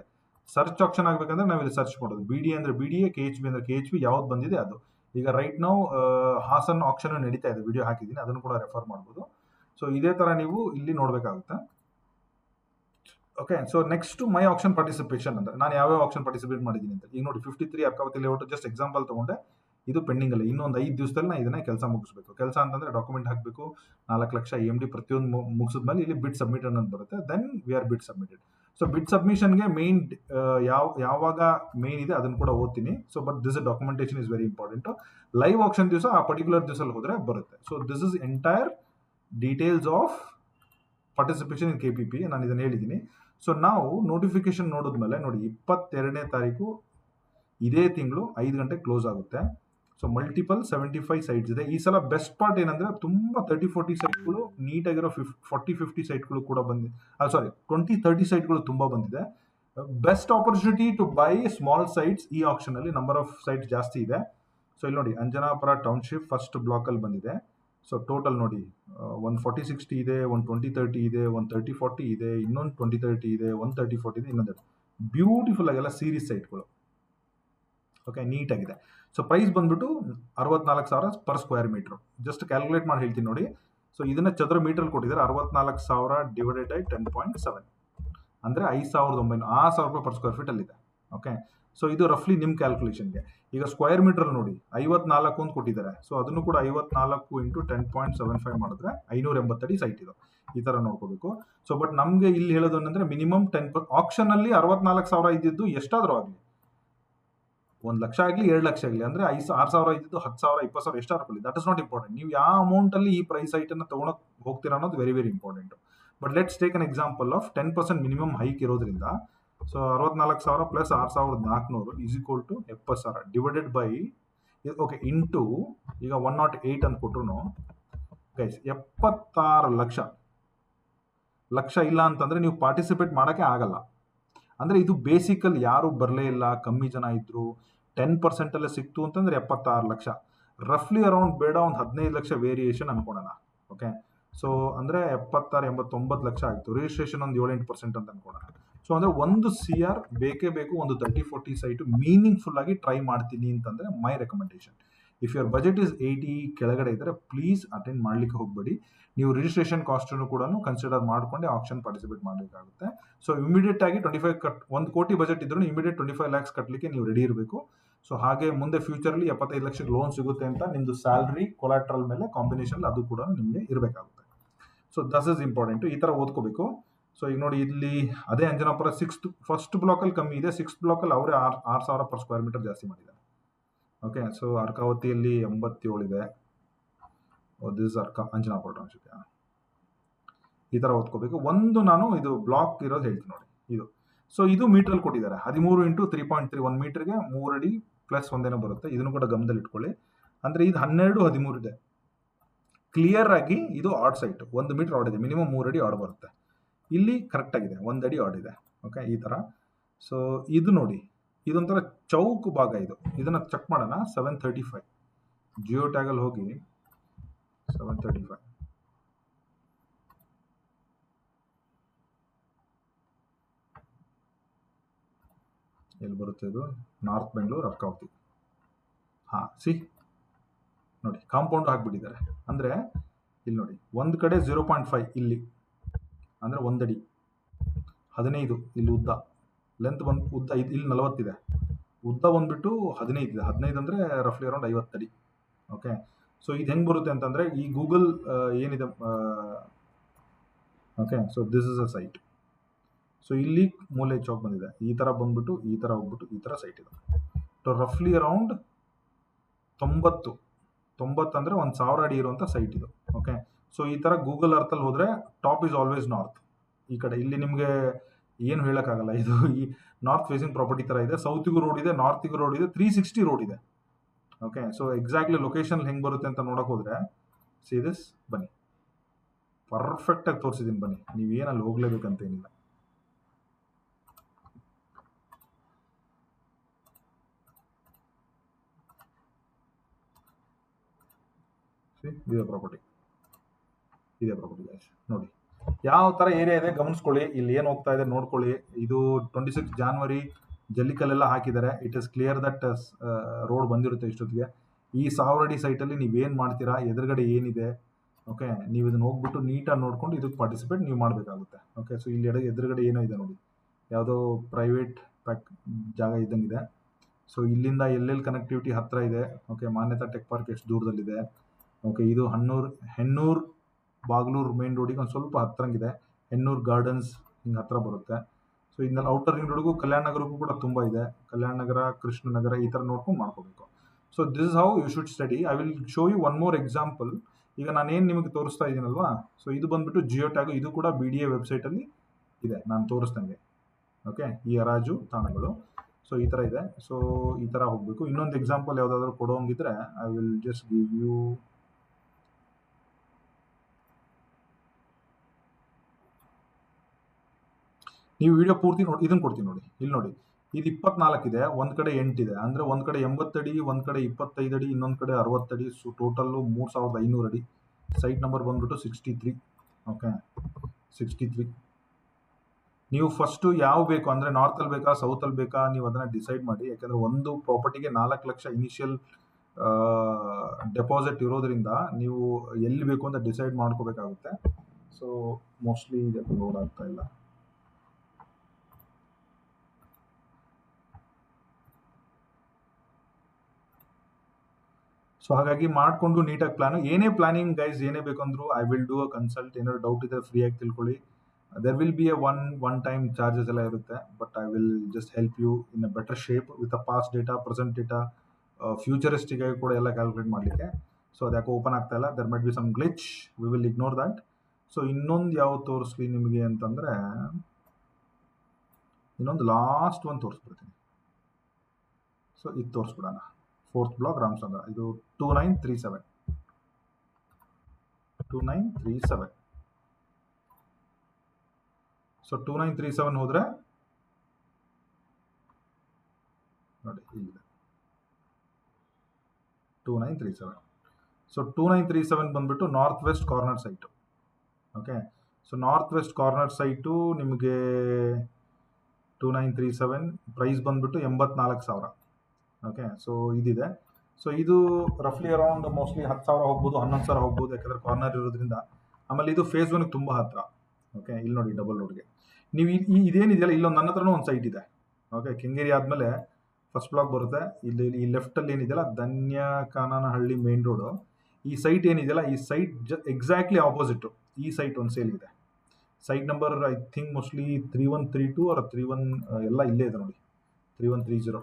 ಸರ್ಚ್ ಆಕ್ಷನ್ ಆಗಬೇಕಂದ್ರೆ ನಾವು ಇಲ್ಲಿ ಸರ್ಚ್ ಮಾಡೋದು. BDA ಅಂದರೆ BDA, KHB ಅಂದರೆ KHB, ಯಾವ್ದು ಬಂದಿದೆ ಅದು. ಈಗ ರೈಟ್ ನಾವು ಹಾಸನ್ ಆಕ್ಷನ್ ನಡೀತಾ ಇದೆ, ವಿಡಿಯೋ ಹಾಕಿದ್ದೀನಿ, ಅದನ್ನು ಕೂಡ ರೆಫರ್ ಮಾಡ್ಬೋದು. ಸೊ ಇದೇ ಥರ ನೀವು ಇಲ್ಲಿ ನೋಡಬೇಕಾಗುತ್ತೆ. Okay, so next my auction participation ಅಂದರೆ ನಾನು ಯಾವ್ಯಾವ ಆಕ್ಷನ್ ಪಾರ್ಟಿಸಿಪೇಟ್ ಮಾಡಿದ್ದೀನಿ ಅಂತ. ಈಗ ನೋಡಿ 53 ಅರ್ಕಾವತಿ ಲೇಔಟ್ ಜಸ್ಟ್ ಎಕ್ಸಾಂಪಲ್ ತೊಗೊಂಡೆ. ಇದು ಪೆಂಡಿಂಗ್ ಅಲ್ಲ, ಇನ್ನೊಂದು 5 ದಿವಸದಲ್ಲಿ ನಾನು ಇದನ್ನ ಕೆಲಸ ಮುಗಿಸ್ಬೇಕು. ಕೆಲಸ ಅಂತಂದ್ರೆ ಡಾಕ್ಯುಮೆಂಟ್ ಹಾಕಬೇಕು, 4 ಲಕ್ಷ EMD ಪ್ರತಿಯೊಂದು ಮುಗಿಸಿದ್ಮೇಲೆ ಇಲ್ಲಿ ಬಿಡ್ ಸಬ್ಮಿಟ್ ಅನ್ನೋದು ಬರುತ್ತೆ. ದೆನ್ ವಿ ಆರ್ ಬಿಡ್ ಸಬ್ಮಿಟೆಡ್. ಸೊ ಬಿಡ್ ಸಬ್ಮಿಷನ್ಗೆ ಮೇನ್ ಯಾವಾಗ ಮೇನ್ ಇದೆ ಅದನ್ನು ಕೂಡ ಓದ್ತೀನಿ. So but this documentation is very important. Live action ದಿವಸ ಆ ಪರ್ಟಿಕ್ಯುಲರ್ ದಿವಸಲ್ಲಿ ಹೋದ್ರೆ ಬರುತ್ತೆ. So this is entire details of participation in KPP. ನಾನು ಇದನ್ನು ಹೇಳಿದ್ದೀನಿ. ಸೊ ನಾವು ನೋಟಿಫಿಕೇಶನ್ ನೋಡಿದ್ಮೇಲೆ ನೋಡಿ 22ನೇ ತಾರೀಕು ಇದೇ ತಿಂಗಳು 5 ಗಂಟೆ ಕ್ಲೋಸ್ ಆಗುತ್ತೆ. ಸೊ ಮಲ್ಟಿಪಲ್ 75 ಸೈಟ್ಸ್ ಇದೆ. ಈ ಸಲ ಬೆಸ್ಟ್ ಪಾರ್ಟ್ ಏನಂದ್ರೆ ತುಂಬ 30-40 ಸೈಟ್ಗಳು ನೀಟಾಗಿರೋ 40-50 ಸೈಟ್ಗಳು ಕೂಡ ಬಂದಿದೆ. 20-30 ಸೈಟ್ಗಳು ತುಂಬ ಬಂದಿದೆ. Best opportunity to buy small sites ಈ ಆಕ್ಷನ್ ಅಲ್ಲಿ. ನಂಬರ್ ಆಫ್ ಸೈಟ್ಸ್ ಜಾಸ್ತಿ ಇದೆ. ಸೊ ಇಲ್ಲಿ ನೋಡಿ, ಅಂಜನಾಪುರ ಟೌನ್ಶಿಪ್ ಫಸ್ಟ್ ಬ್ಲಾಕಲ್ಲಿ ಬಂದಿದೆ. ಸೊ ಟೋಟಲ್ ನೋಡಿ 140-60 ಇದೆ, 120-30 ಇದೆ, 130-40 ಇದೆ, ಇನ್ನೊಂದು 20-30 ಇದೆ, 130-40 ಇದೆ, ಇನ್ನೊಂದು ಬ್ಯೂಟಿಫುಲ್ ಆಗೆಲ್ಲ ಸೀರೀಸ್ ಸೈಟ್ಗಳು. ಓಕೆ, ನೀಟಾಗಿದೆ. ಸೊ ಪ್ರೈಸ್ ಬಂದ್ಬಿಟ್ಟು 64,000 per square metre. Just calculate ಮಾಡಿ ಹೇಳ್ತೀನಿ ನೋಡಿ. ಸೊ ಇದನ್ನ ಚದರ ಮೀಟರ್ ಕೊಟ್ಟಿದ್ದಾರೆ. 64,000 ಡಿವೈಡೆಡ್ ಬೈ 10.7 ಅಂದರೆ 5,900, 6,000 ರೂಪಾಯಿ ಪರ್ ಸ್ಕ್ವೇರ್ ಫೀಟ್ ಅಲ್ಲಿದೆ. ಓಕೆ, ಸೊ ಇದು ರಫ್ಲಿ ನಿಮ್ಮ ಕ್ಯಾಲ್ಕುಲೇಷನ್ಗೆ. ಈಗ ಸ್ಕ್ವೇರ್ ಮೀಟರ್ ನೋಡಿ 54 ಅಂತ ಕೊಟ್ಟಿದ್ದಾರೆ. ಸೊ ಅದನ್ನು ಕೂಡ 54 ಇಂಟು 10.75 ಮಾಡಿದ್ರೆ 580 ಅಡಿ ಸೈಟ್ ಇದು. ಈ ಥರ ನೋಡ್ಕೋಬೇಕು. ಸೊ ಬಟ್ ನಮಗೆ ಇಲ್ಲಿ ಹೇಳೋದು ಏನಂದ್ರೆ ಮಿನಿಮಮ್ 10 ಆಕ್ಷನ್ ಅಲ್ಲಿ 64,000 ಇದ್ದಿದ್ದು ಎಷ್ಟಾದರೂ ಆಗಲಿ, 1 ಲಕ್ಷ ಆಗಲಿ 2 ಲಕ್ಷ ಆಗಲಿ, ಅಂದ್ರೆ 6,000 ಇದ್ದಿದ್ದು 10,000 20,000 ಎಷ್ಟಾರು ಆಗಲಿ, ದಟ್ ಇಸ್ ನಾಟ್ ಇಂಪಾರ್ಟೆಂಟ್. ನೀವು ಯಾವ ಅಮೌಂಟ್ ಅಲ್ಲಿ ಈ ಪ್ರೈಸ್ ಐಟನ್ನು ತಗೊಳಕ್ ಹೋಗ್ತೀರಾ ಅನ್ನೋದು very very important. But let's take an example of 10% minimum hike ಇರೋದ್ರಿಂದ. So 64,000 plus 6,400 is equal to 70,000 divided by okay into ಈಗ 108 ಅಂತ ಕೊಟ್ರು ಗೈಸ್ 76 ಲಕ್ಷ ಇಲ್ಲ ಅಂತಂದ್ರೆ ನೀವು ಪಾರ್ಟಿಸಿಪೇಟ್ ಮಾಡೋಕ್ಕೆ ಆಗಲ್ಲ. ಅಂದರೆ ಇದು ಬೇಸಿಕಲ್ಲಿ ಯಾರು ಬರಲೇ ಇಲ್ಲ, ಕಮ್ಮಿ ಜನ ಇದ್ರು, 10% ಅಲ್ಲೇ ಸಿಕ್ತು ಅಂತಂದ್ರೆ 76 ಲಕ್ಷ. ರಫ್ಲಿ ಅರೌಂಡ್ ಬೇಡ ಒಂದು 15 ಲಕ್ಷ ವೇರಿಯೇಷನ್ ಅನ್ಕೊಳ್ಳೋಣ. ಓಕೆ, ಸೊ ಅಂದರೆ 76-89 ಲಕ್ಷ ಆಯಿತು. ರಿಜಿಸ್ಟ್ರೇಷನ್ ಒಂದು 7-8% ಅಂತ ಅನ್ಕೊಳ್ಳೋಣ. ಸೊ ಅಂದರೆ 1 CR ಬೇಕೇ ಬೇಕು. ಒಂದು 30-40 ಸೈಟು ಮೀನಿಂಗ್ಫುಲ್ ಆಗಿ ಟ್ರೈ ಮಾಡ್ತೀನಿ ಅಂತಂದರೆ my recommendation. If your budget is 80 ಕೆಳಗಡೆ ಇದ್ದರೆ ಪ್ಲೀಸ್ ಅಟೆಂಡ್ ಮಾಡಲಿಕ್ಕೆ ಹೋಗಬೇಡಿ. ನೀವು ರಿಜಿಸ್ಟ್ರೇಷನ್ ಕಾಸ್ಟನ್ನು ಕೂಡ ಕನ್ಸಿಡರ್ ಮಾಡ್ಕೊಂಡು ಆಪ್ಷನ್ ಪಾರ್ಟಿಸಿಪೇಟ್ ಮಾಡಬೇಕಾಗುತ್ತೆ. ಸೊ ಇಮಿಡಿಯೇಟ್ ಆಗಿ 25 1 ಕೋಟಿ ಬಜೆಟ್ ಇದ್ರೂ ಇಮಿಡಿಯೇಟ್ 25 ಲ್ಯಾಕ್ಸ್ ಕಟ್ಟಲಿಕ್ಕೆ ನೀವು ರೆಡಿ ಇರಬೇಕು. ಸೊ ಹಾಗೆ ಮುಂದೆ ಫ್ಯೂಚರ್ಲಿ 75 ಲಕ್ಷಕ್ಕೆ ಲೋನ್ ಸಿಗುತ್ತೆ ಅಂತ ನಿಮ್ಮದು ಸ್ಯಾಲ್ರಿ ಕೊಲಾಟ್ರಲ್ ಮೇಲೆ ಕಾಂಬಿನೇಷನ್ ಅದು ಕೂಡ ನಿಮಗೆ ಇರಬೇಕಾಗುತ್ತೆ. ಸೊ ದಸ್ ಇಸ್ ಇಂಪಾರ್ಟೆಂಟು, ಈ ಥರ ಓದ್ಕೋಬೇಕು. ಸೊ ಈಗ ನೋಡಿ ಇಲ್ಲಿ ಅದೇ ಅಂಜನಾಪುರ ಫಸ್ಟ್ ಬ್ಲಾಕಲ್ಲಿ ಕಮ್ಮಿ ಇದೆ, 6th ಬ್ಲಾಕಲ್ಲಿ ಅವರೇ 6,000 per ಸ್ಕ್ವೇರ್ ಮೀಟರ್ ಜಾಸ್ತಿ ಮಾಡಿದ್ದಾರೆ. ಓಕೆ, ಸೊ ಅರ್ಕಾವತಿಯಲ್ಲಿ 87 ಇದೆ. This Anjanapura township. ಈ ಥರ ಓದ್ಕೋಬೇಕು. ಒಂದು ನಾನು ಇದು ಬ್ಲಾಕ್ ಇರೋದು ಹೇಳ್ತೀನಿ ನೋಡಿ, ಇದು. ಸೊ ಇದು ಮೀಟ್ರಲ್ಲಿ ಕೊಟ್ಟಿದ್ದಾರೆ, 13 × 3.3, 1 ಮೀಟರ್ಗೆ 3 ಅಡಿ ಪ್ಲಸ್ ಒಂದೇನೋ ಬರುತ್ತೆ. ಇದನ್ನು ಕೂಡ ಗಮನದಲ್ಲಿ ಇಟ್ಕೊಳ್ಳಿ. ಅಂದರೆ ಇದು 12, 13 ಇದೆ. ಕ್ಲಿಯರ್ ಆಗಿ ಇದು ಆಡ್ ಸೈಟ್, 1 ಮೀಟರ್ ಆಡ್ ಇದೆ, ಮಿನಿಮಮ್ 3 ಅಡಿ ಆಡ್ ಬರುತ್ತೆ. ಇಲ್ಲಿ ಕರೆಕ್ಟ್ ಆಗಿದೆ, 1 ಅಡಿ ಆಡ್ ಇದೆ. ಓಕೆ, ಈ ಥರ. ಸೊ ಇದು ನೋಡಿ, ಇದೊಂಥರ ಚೌಕ್ ಭಾಗ ಇದು. ಇದನ್ನು ಚೆಕ್ ಮಾಡೋಣ. 735 ಜಿಯೋ ಟ್ಯಾಗಲ್ಲಿ ಹೋಗಿ 735 ಎಲ್ಲಿ ಬರುತ್ತೆ ಇದು? ನಾರ್ತ್ ಬೆಂಗಳೂರು ಅರ್ಕಾವತಿ. ಹಾಂ, ನೋಡಿ ಕಾಂಪೌಂಡ್ ಹಾಕ್ಬಿಟ್ಟಿದ್ದಾರೆ. ಅಂದರೆ ಇಲ್ಲಿ ನೋಡಿ, ಒಂದು ಕಡೆ 0.5 ಇಲ್ಲಿ, ಅಂದರೆ 1 ಅಡಿ 15 ಇಲ್ಲಿ ಉದ್ದ, ಲೆಂತ್ ಬಂದು ಉದ್ದ ಇಲ್ಲಿ 40 ಇದೆ, ಉದ್ದ ಬಂದ್ಬಿಟ್ಟು 15 ಇದೆ. 15 ಅಂದರೆ ರಫ್ಲಿ ಅರೌಂಡ್ 50 ಅಡಿ. ಓಕೆ, ಸೊ ಇದು ಹೆಂಗೆ ಬರುತ್ತೆ ಅಂತಂದರೆ ಈ ಗೂಗಲ್ ಏನಿದೆ. Okay, so this is a site. So ಇಲ್ಲಿ ಮೂಲೆ ಚೌಕ್ ಬಂದಿದೆ, ಈ ಥರ ಬಂದ್ಬಿಟ್ಟು ಈ ಥರ ಹೋಗ್ಬಿಟ್ಟು ಈ ಥರ ಸೈಟ್ ಇದೆ. ಸೊ ರಫ್ಲಿ ಅರೌಂಡ್ 90 ಅಂದರೆ 1,000 ಅಡಿ ಇರುವಂಥ ಸೈಟ್ ಇದು. ಓಕೆ, ಸೊ ಈ ಥರ ಗೂಗಲ್ ಅರ್ಥಲ್ಲಿ ಹೋದರೆ ಟಾಪ್ ಈಸ್ ಆಲ್ವೇಸ್ ನಾರ್ತ್. ಈ ಕಡೆ ಇಲ್ಲಿ ನಿಮಗೆ ಏನು ಹೇಳೋಕ್ಕಾಗಲ್ಲ, ಇದು ಈ ನಾರ್ತ್ ಫೇಸಿಂಗ್ ಪ್ರಾಪರ್ಟಿ ಥರ ಇದೆ. ಸೌತಿಗೂ ರೋಡ್ ಇದೆ, ನಾರ್ತಿಗೂ ರೋಡ್ ಇದೆ, 360 ರೋಡ್ ಇದೆ. ಓಕೆ, ಸೊ ಎಕ್ಸಾಕ್ಟ್ಲಿ ಲೊಕೇಶನ್ ಹೆಂಗೆ ಬರುತ್ತೆ ಅಂತ ನೋಡೋಕೆ ಹೋದರೆ ಸೀರಿಯಸ್ ಬನ್ನಿ, ಪರ್ಫೆಕ್ಟಾಗಿ ತೋರಿಸಿದ್ದೀನಿ ಬನ್ನಿ. ನೀವೇನಲ್ಲಿ ಹೋಗ್ಲೇಬೇಕಂತೇನಿಲ್ಲ. ಇದೇ ಪ್ರಾಪರ್ಟಿ ಗೈಸ್. ನೋಡಿ ಯಾವ ಥರ ಏರಿಯಾ ಇದೆ ಗಮನಿಸ್ಕೊಳ್ಳಿ. ಇಲ್ಲಿ ಏನು ಹೋಗ್ತಾ ಇದೆ ನೋಡ್ಕೊಳ್ಳಿ. ಇದು 26 ಜಾನ್ವರಿ ಜಲ್ಲಿಕಲ್ಲೆಲ್ಲ ಹಾಕಿದ್ದಾರೆ. It is clear that road ಬಂದಿರುತ್ತೆ ಇಷ್ಟೊತ್ತಿಗೆ. ಈ 1000 ಅಡಿ ಸೈಟಲ್ಲಿ ನೀವೇನು ಮಾಡ್ತೀರಾ, ಎದುರುಗಡೆ ಏನಿದೆ, ಓಕೆ, ನೀವು ಇದನ್ನು ಹೋಗ್ಬಿಟ್ಟು ನೀಟಾಗಿ ನೋಡ್ಕೊಂಡು ಇದಕ್ಕೆ ಪಾರ್ಟಿಸಿಪೇಟ್ ನೀವು ಮಾಡಬೇಕಾಗುತ್ತೆ. ಓಕೆ, ಸೊ ಇಲ್ಲಿ ಎದುರುಗಡೆ ಏನೋ ಇದೆ ನೋಡಿ, ಯಾವುದೋ ಪ್ರೈವೇಟ್ ಜಾಗ ಇದ್ದಂಗಿದೆ. ಸೊ ಇಲ್ಲಿಂದ ಎಲ್ಲೆಲ್ಲಿ ಕನೆಕ್ಟಿವಿಟಿ ಹತ್ತಿರ ಇದೆ. ಓಕೆ, ಮಾನ್ಯತಾ ಟೆಕ್ ಪಾರ್ಕ್ ಎಷ್ಟು ದೂರದಲ್ಲಿದೆ. ಓಕೆ, ಇದು ಹೆಣ್ಣೂರು ಬಾಗ್ಲೂರು ಮೇನ್ ರೋಡಿಗೆ ಒಂದು ಸ್ವಲ್ಪ ಹತ್ತಿರಂಗಿದೆ. ಹೆಣ್ಣೂರು ಗಾರ್ಡನ್ಸ್ ಹಿಂಗೆ ಹತ್ತಿರ ಬರುತ್ತೆ. ಸೊ ಇದನ್ನೆಲ್ಲ ಔಟರ್ ರಿಂಗ್ ರೋಡ್ಗೂ ಕಲ್ಯಾಣ ನಗರಕ್ಕೂ ಕೂಡ ತುಂಬ ಇದೆ. ಕಲ್ಯಾಣ ನಗರ, ಕೃಷ್ಣನಗರ ಈ ಥರ ನೋಡ್ಕೊಂಡು ಮಾಡ್ಕೋಬೇಕು. So this is how you should study. I will show you one more example. ಈಗ ನಾನೇನು ನಿಮಗೆ ತೋರಿಸ್ತಾ ಇದ್ದೀನಲ್ವಾ, ಸೊ ಇದು ಬಂದುಬಿಟ್ಟು ಜಿಯೋ ಟ್ಯಾಗು. ಇದು ಕೂಡ BDA ವೆಬ್ಸೈಟಲ್ಲಿ ಇದೆ, ನಾನು ತೋರಿಸ್ದಂಗೆ. ಓಕೆ, ಈ ಹರಾಜು ತಾಣಗಳು. ಸೊ ಈ ಥರ ಇದೆ. ಸೊ ಈ ಥರ ಹೋಗಬೇಕು. ಇನ್ನೊಂದು ಎಕ್ಸಾಂಪಲ್ ಯಾವುದಾದ್ರೂ ಕೊಡೋಂಗಿದ್ರೆ I will just give you. ನೀವು ವಿಡಿಯೋ ಪೂರ್ತಿ ನೋಡಿ, ಇದನ್ನು ಕೊಡ್ತೀನಿ ನೋಡಿ. ಇಲ್ಲಿ ನೋಡಿ, ಇದು 24 ಇದೆ, ಒಂದು ಕಡೆ 8 ಇದೆ. ಅಂದರೆ ಒಂದು ಕಡೆ 80 ಅಡಿ, ಒಂದು ಕಡೆ 25 ಅಡಿ, ಇನ್ನೊಂದು ಕಡೆ 60 ಅಡಿ. ಸೊ ಟೋಟಲ್ಲು 3500 ಅಡಿ. ಸೈಟ್ ನಂಬರ್ ಬಂದ್ಬಿಟ್ಟು 63. ಓಕೆ, 63. ನೀವು ಫಸ್ಟು ಯಾವ ಬೇಕು ಅಂದರೆ ನಾರ್ತಲ್ಲಿ ಬೇಕಾ ಸೌತಲ್ಲಿ ಬೇಕಾ ನೀವು ಅದನ್ನು ಡಿಸೈಡ್ ಮಾಡಿ. ಯಾಕೆಂದರೆ ಒಂದು ಪ್ರಾಪರ್ಟಿಗೆ 4 ಲಕ್ಷ ಇನಿಷಿಯಲ್ ಡೆಪಾಸಿಟ್ ಇರೋದ್ರಿಂದ ನೀವು ಎಲ್ಲಿ ಬೇಕು ಅಂತ ಡಿಸೈಡ್ ಮಾಡ್ಕೋಬೇಕಾಗುತ್ತೆ. ಸೊ ಮೋಸ್ಟ್ಲಿ ಇದಕ್ಕೆ ಲೋಡ್ ಆಗ್ತಾ ಇಲ್ಲ. ಸೊ ಹಾಗಾಗಿ ಮಾಡಿಕೊಂಡು ನೀಟಾಗಿ ಪ್ಲಾನು. ಏನೇ ಪ್ಲಾನಿಂಗ್ ಗೈಸ್, ಏನೇ ಬೇಕಂದ್ರು I will do a consult. ಏನಾದ್ರು ಡೌಟ್ ಇದ್ದರೆ ಫ್ರೀಯಾಗಿ ತಿಳ್ಕೊಳ್ಳಿ. There will be a one time charges ಎಲ್ಲ ಇರುತ್ತೆ. But I will just help you in a better shape with a past data, present data, ಫ್ಯೂಚರಿಸ್ಟಿಗೆ ಕೂಡ ಎಲ್ಲ ಕ್ಯಾಲ್ಕುಲೇಟ್ ಮಾಡಲಿಕ್ಕೆ. ಸೊ ಅದು ಯಾಕೆ ಓಪನ್ ಆಗ್ತಾ ಇಲ್ಲ, there might be some glitch, we will ignore that. So ಇನ್ನೊಂದು ಯಾವ ತೋರಿಸ್ಲಿ ನಿಮಗೆ ಅಂತಂದರೆ, ಇನ್ನೊಂದು ಲಾಸ್ಟ್ ಒಂದು ತೋರಿಸ್ಬಿಡ್ತೀನಿ. ಸೊ ಇದು ತೋರಿಸ್ಬಿಡೋಣ. 4th block Ramachandra. ಇದು 2937. ಸೊ 2937 ಹೋದರೆ ನೋಡಿ ಇಲ್ಲಿದೆ 2937. ಸೊ 2937 ಬಂದ್ಬಿಟ್ಟು north west corner site. Okay, so north west corner site ನಿಮಗೆ 2937 ಪ್ರೈಸ್ ಬಂದ್ಬಿಟ್ಟು 84,000. ಓಕೆ, ಸೊ ಇದಿದೆ. ಸೊ ಇದು ರಫ್ಲಿ ಅರೌಂಡ್ ಮೋಸ್ಟ್ಲಿ 10,000 ಹೋಗ್ಬೋದು, 11,000 ಹೋಗ್ಬೋದು, ಯಾಕಂದ್ರೆ ಕಾರ್ನರ್ ಇರೋದ್ರಿಂದ. ಆಮೇಲೆ ಇದು ಫೇಸ್ ಒನ್ಗೆ ತುಂಬ ಹತ್ರ. ಓಕೆ, ಇಲ್ಲಿ ನೋಡಿ ಡಬಲ್ ರೋಡ್ಗೆ ನೀವು ಇದೇನಿದೆಯಲ್ಲ, ಇಲ್ಲೊಂದು ನನ್ನ ಹತ್ರನೂ ಒಂದು ಸೈಟ್ ಇದೆ. ಓಕೆ, ಕೆಂಗೇರಿ ಆದಮೇಲೆ ಫಸ್ಟ್ ಬ್ಲಾಕ್ ಬರುತ್ತೆ. ಇಲ್ಲಿ ಈ ಲೆಫ್ಟಲ್ಲಿ ಏನಿದೆಯಲ್ಲ, ಧನ್ಯಕಾನನಹಳ್ಳಿ ಮೇನ್ ರೋಡು, ಈ ಸೈಟ್ ಏನಿದೆಯಲ್ಲ, ಈ ಸೈಟ್ ಎಕ್ಸಾಕ್ಟ್ಲಿ ಆಪೋಸಿಟ್ ಈ ಸೈಟ್ ಒಂದು ಸೇಲ್ ಇದೆ. Site number I think mostly 3132 or 31 ಎಲ್ಲ ಇಲ್ಲೇ ಇದೆ ನೋಡಿ, 3130.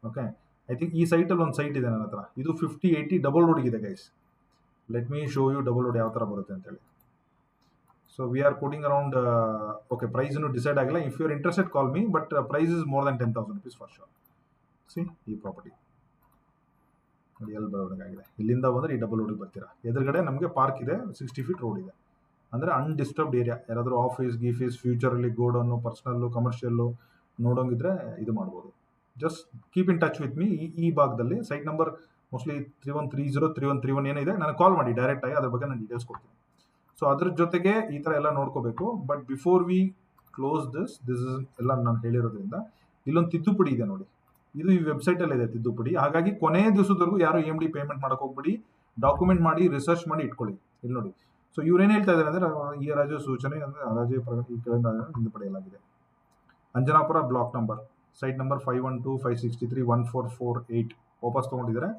ಓಕೆ, ಐ ಥಿಂಕ್ ಈ ಸೈಟಲ್ಲಿ ಒಂದು ಸೈಟ್ ಇದೆ ನನ್ನ ಹತ್ರ. ಇದು 50-80 ಡಬಲ್ ರೋಡ್ಗಿದೆ guys. Let me show you double road ಯಾವ ಥರ ಬರುತ್ತೆ ಅಂತೇಳಿ. So we are quoting around, okay, price ಇನ್ನೂ ಡಿಸೈಡ್ ಆಗಿಲ್ಲ. If you are interested call me, but price is more than 10,000 rupees for sure. See ಈ property ನೋಡಿ ಎಲ್ಲಿ ಬರೋದಾಗಿದೆ. ಇಲ್ಲಿಂದ ಬಂದರೆ ಈ ಡಬಲ್ ರೋಡಿಗೆ ಬರ್ತೀರಾ. ಎದುರುಗಡೆ ನಮಗೆ ಪಾರ್ಕ್ ಇದೆ, 60 feet ರೋಡ್ ಇದೆ. ಅಂದರೆ ಅನ್ಡಿಸ್ಟರ್ಬ್ಡ್ ಏರಿಯಾ. ಯಾರಾದರೂ ಆಫೀಸ್ ಗೀಫೀಸ್ ಫ್ಯೂಚರಲ್ಲಿ ಗೋಡೌನು ಪರ್ಸ್ನಲ್ಲು ಕಮರ್ಷಿಯಲ್ಲು ನೋಡೋಂಗಿದ್ರೆ ಇದು ಮಾಡ್ಬೋದು. Just keep in touch with me. ಈ ಭಾಗದಲ್ಲಿ ಸೈಟ್ ನಂಬರ್ ಮೋಸ್ಟ್ಲಿ 3130 3131 ಏನಿದೆ, ನನಗೆ ಕಾಲ್ ಮಾಡಿ ಡೈರೆಕ್ಟಾಗಿ, ಅದ್ರ ಬಗ್ಗೆ ನಾನು ಡೀಟೇಲ್ಸ್ ಕೊಡ್ತೀನಿ. ಸೊ ಅದ್ರ ಜೊತೆಗೆ ಈ ಥರ ಎಲ್ಲ ನೋಡ್ಕೋಬೇಕು. But before we close this is ಎಲ್ಲ ನಾನು ಹೇಳಿರೋದ್ರಿಂದ ಇಲ್ಲೊಂದು ತಿದ್ದುಪಡಿ ಇದೆ ನೋಡಿ. ಇದು ಈ ವೆಬ್ಸೈಟಲ್ಲಿ ಇದೆ ತಿದ್ದುಪಡಿ. ಹಾಗಾಗಿ ಕೊನೆಯ ದಿವಸದವರೆಗೂ ಯಾರು EMD ಪೇಮೆಂಟ್ ಮಾಡೋಕೆ ಹೋಗ್ಬಿಡಿ. ಡಾಕ್ಯುಮೆಂಟ್ ಮಾಡಿ ರಿಸರ್ಚ್ ಮಾಡಿ ಇಟ್ಕೊಳ್ಳಿ. ಇಲ್ಲಿ ನೋಡಿ. ಸೊ ಇವ್ರೇನು ಹೇಳ್ತಾ ಇದ್ದಾರೆ ಅಂದರೆ, ಈ ರಾಜ್ಯ ಸೂಚನೆ ಅಂದರೆ ರಾಜ್ಯ ಈ ಕೆಳಗಿಂದ ಹಿಂದುಪಡೆಯಲಾಗಿದೆ. Anjanapura block number, site number 512 563 1448 ವಾಪಸ್ ತೊಗೊಂಡಿದ್ದಾರೆ.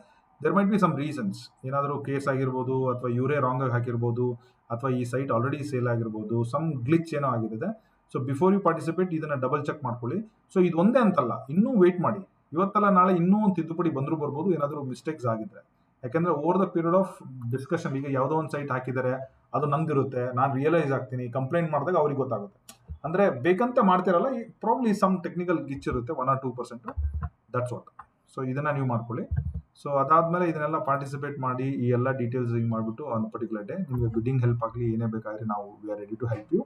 There might be some reasons. ಏನಾದರೂ ಕೇಸ್ ಆಗಿರ್ಬೋದು, ಅಥವಾ ಇವರೇ ರಾಂಗ್ ಆಗಿ ಹಾಕಿರ್ಬೋದು, ಅಥವಾ ಈ ಸೈಟ್ ಆಲ್ರೆಡಿ ಸೇಲ್ ಆಗಿರ್ಬೋದು, ಸಮ್ ಗ್ಲಿಚ್ ಏನೋ ಆಗಿದೆ. ಸೊ ಬಿಫೋರ್ ಯು ಪಾರ್ಟಿಸಿಪೇಟ್ ಇದನ್ನು ಡಬಲ್ ಚೆಕ್ ಮಾಡ್ಕೊಳ್ಳಿ. ಸೊ ಇದು ಒಂದೇ ಅಂತಲ್ಲ, ಇನ್ನೂ ವೆಯ್ಟ್ ಮಾಡಿ. ಇವತ್ತಲ್ಲ ನಾಳೆ ಇನ್ನೂ ಒಂದು ತಿದ್ದುಪಡಿ ಬಂದರೂ ಬರ್ಬೋದು, ಏನಾದರೂ ಮಿಸ್ಟೇಕ್ಸ್ ಆಗಿದ್ರೆ. ಯಾಕೆಂದರೆ over the period of discussion, ಈಗ ಯಾವುದೋ ಒಂದು ಸೈಟ್ ಹಾಕಿದ್ದಾರೆ, ಅದು ನಂದಿರುತ್ತೆ, ನಾನು ರಿಯಲೈಸ್ ಆಗ್ತೀನಿ, ಕಂಪ್ಲೇಂಟ್ ಮಾಡಿದಾಗ ಅವ್ರಿಗೆ ಗೊತ್ತಾಗುತ್ತೆ. ಅಂದರೆ ಬೇಕಂತ ಮಾಡ್ತಿರಲ್ಲ, ಪ್ರಾಬ್ಲಿ ಸಮ್ ಟೆಕ್ನಿಕಲ್ ಗಿಚ್ ಇರುತ್ತೆ, 1 or 2%. That's what. ಸೊ ಇದನ್ನು ನೀವು ಮಾಡ್ಕೊಳ್ಳಿ. ಸೊ ಅದಾದಮೇಲೆ ಇದನ್ನೆಲ್ಲ ಪಾರ್ಟಿಸಿಪೇಟ್ ಮಾಡಿ, ಈ ಎಲ್ಲ ಡೀಟೇಲ್ಸ್ ಹಿಂಗೆ ಮಾಡಿಬಿಟ್ಟು ಆನ್ ಪರ್ಟಿಕ್ಯುಲರ್ ಡೇ ನಿಮಗೆ ಬಿಡ್ಡಿಂಗ್ ಹೆಲ್ಪ್ ಆಗಲಿ, ಏನೇ ಬೇಕಾದರೆ ನಾವು we are ready to help you.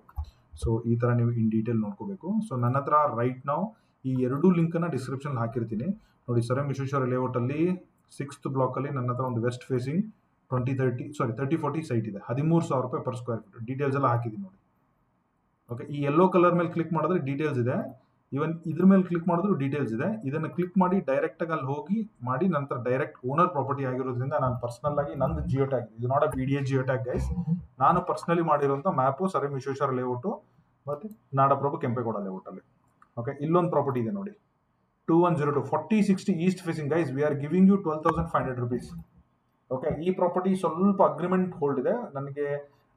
So ಈ ಥರ ನೀವು ಇನ್ ಡೀಟೇಲ್ ನೋಡ್ಕೋಬೇಕು. ಸೊ ನನ್ನ ಹತ್ರ ರೈಟ್ ನಾವು ಈ ಎರಡೂ ಲಿಂಕನ್ನು ಡಿಸ್ಕ್ರಿಪ್ಷನ್ ಹಾಕಿರ್ತೀನಿ ನೋಡಿ. ಸರ್ ಎಂ ವಿಶ್ವೇಶ್ವರ ಲೇಔಟಲ್ಲಿ 6th ಬ್ಲಾಕಲ್ಲಿ ನನ್ನ ಹತ್ರ ಒಂದು ವೆಸ್ಟ್ ಫೇಸಿಂಗ್ 3040 ಸೈಟ್ ಇದೆ. 13,000 ರೂಪಾಯಿ ಪರ್ ಸ್ಕ್ವೇರ್ ಫೀಟ್. ಡೀಟೇಲ್ಸ್ ಎಲ್ಲ ಹಾಕಿದ್ದೀನಿ ನೋಡಿ. ಓಕೆ, ಈ ಯೆಲ್ಲೋ ಕಲರ್ ಮೇಲೆ ಕ್ಲಿಕ್ ಮಾಡಿದ್ರೆ ಡೀಟೇಲ್ಸ್ ಇದೆ. ಇವನ್ ಇದ್ರ ಮೇಲೆ ಕ್ಲಿಕ್ ಮಾಡಿದ್ರು ಡೀಟೇಲ್ಸ್ ಇದೆ. ಇದನ್ನು ಕ್ಲಿಕ್ ಮಾಡಿ ಡೈರೆಕ್ಟಾಗಿ ಅಲ್ಲಿ ಹೋಗಿ ಮಾಡಿ, ನಂತರ ಡೈರೆಕ್ಟ್ ಓನರ್ ಪ್ರಾಪರ್ಟಿ ಆಗಿರೋದ್ರಿಂದ ನಾನು ಪರ್ಸನಲ್ ಆಗಿ ನಂದು ಜಿಯೋ ಟ್ಯಾಗ್, ಇದು not a PDA geo tag guys. ನಾನು ಪರ್ಸನಲಿ ಮಾಡಿರೋಂಥ map sir M Vishweshwara layout ಮತ್ತು ನಾಡಪ್ರಭು ಕೆಂಪೇಗೌಡ ಲೇಔಟಲ್ಲಿ. ಓಕೆ, ಇಲ್ಲೊಂದು ಪ್ರಾಪರ್ಟಿ ಇದೆ ನೋಡಿ, 2102 4060 east facing guys. We are giving you 12,500 rupees. Okay, ಈ ಪ್ರಾಪರ್ಟಿ ಸ್ವಲ್ಪ ಅಗ್ರಿಮೆಂಟ್ ಹೋಲ್ಡ್ ಇದೆ. ನನಗೆ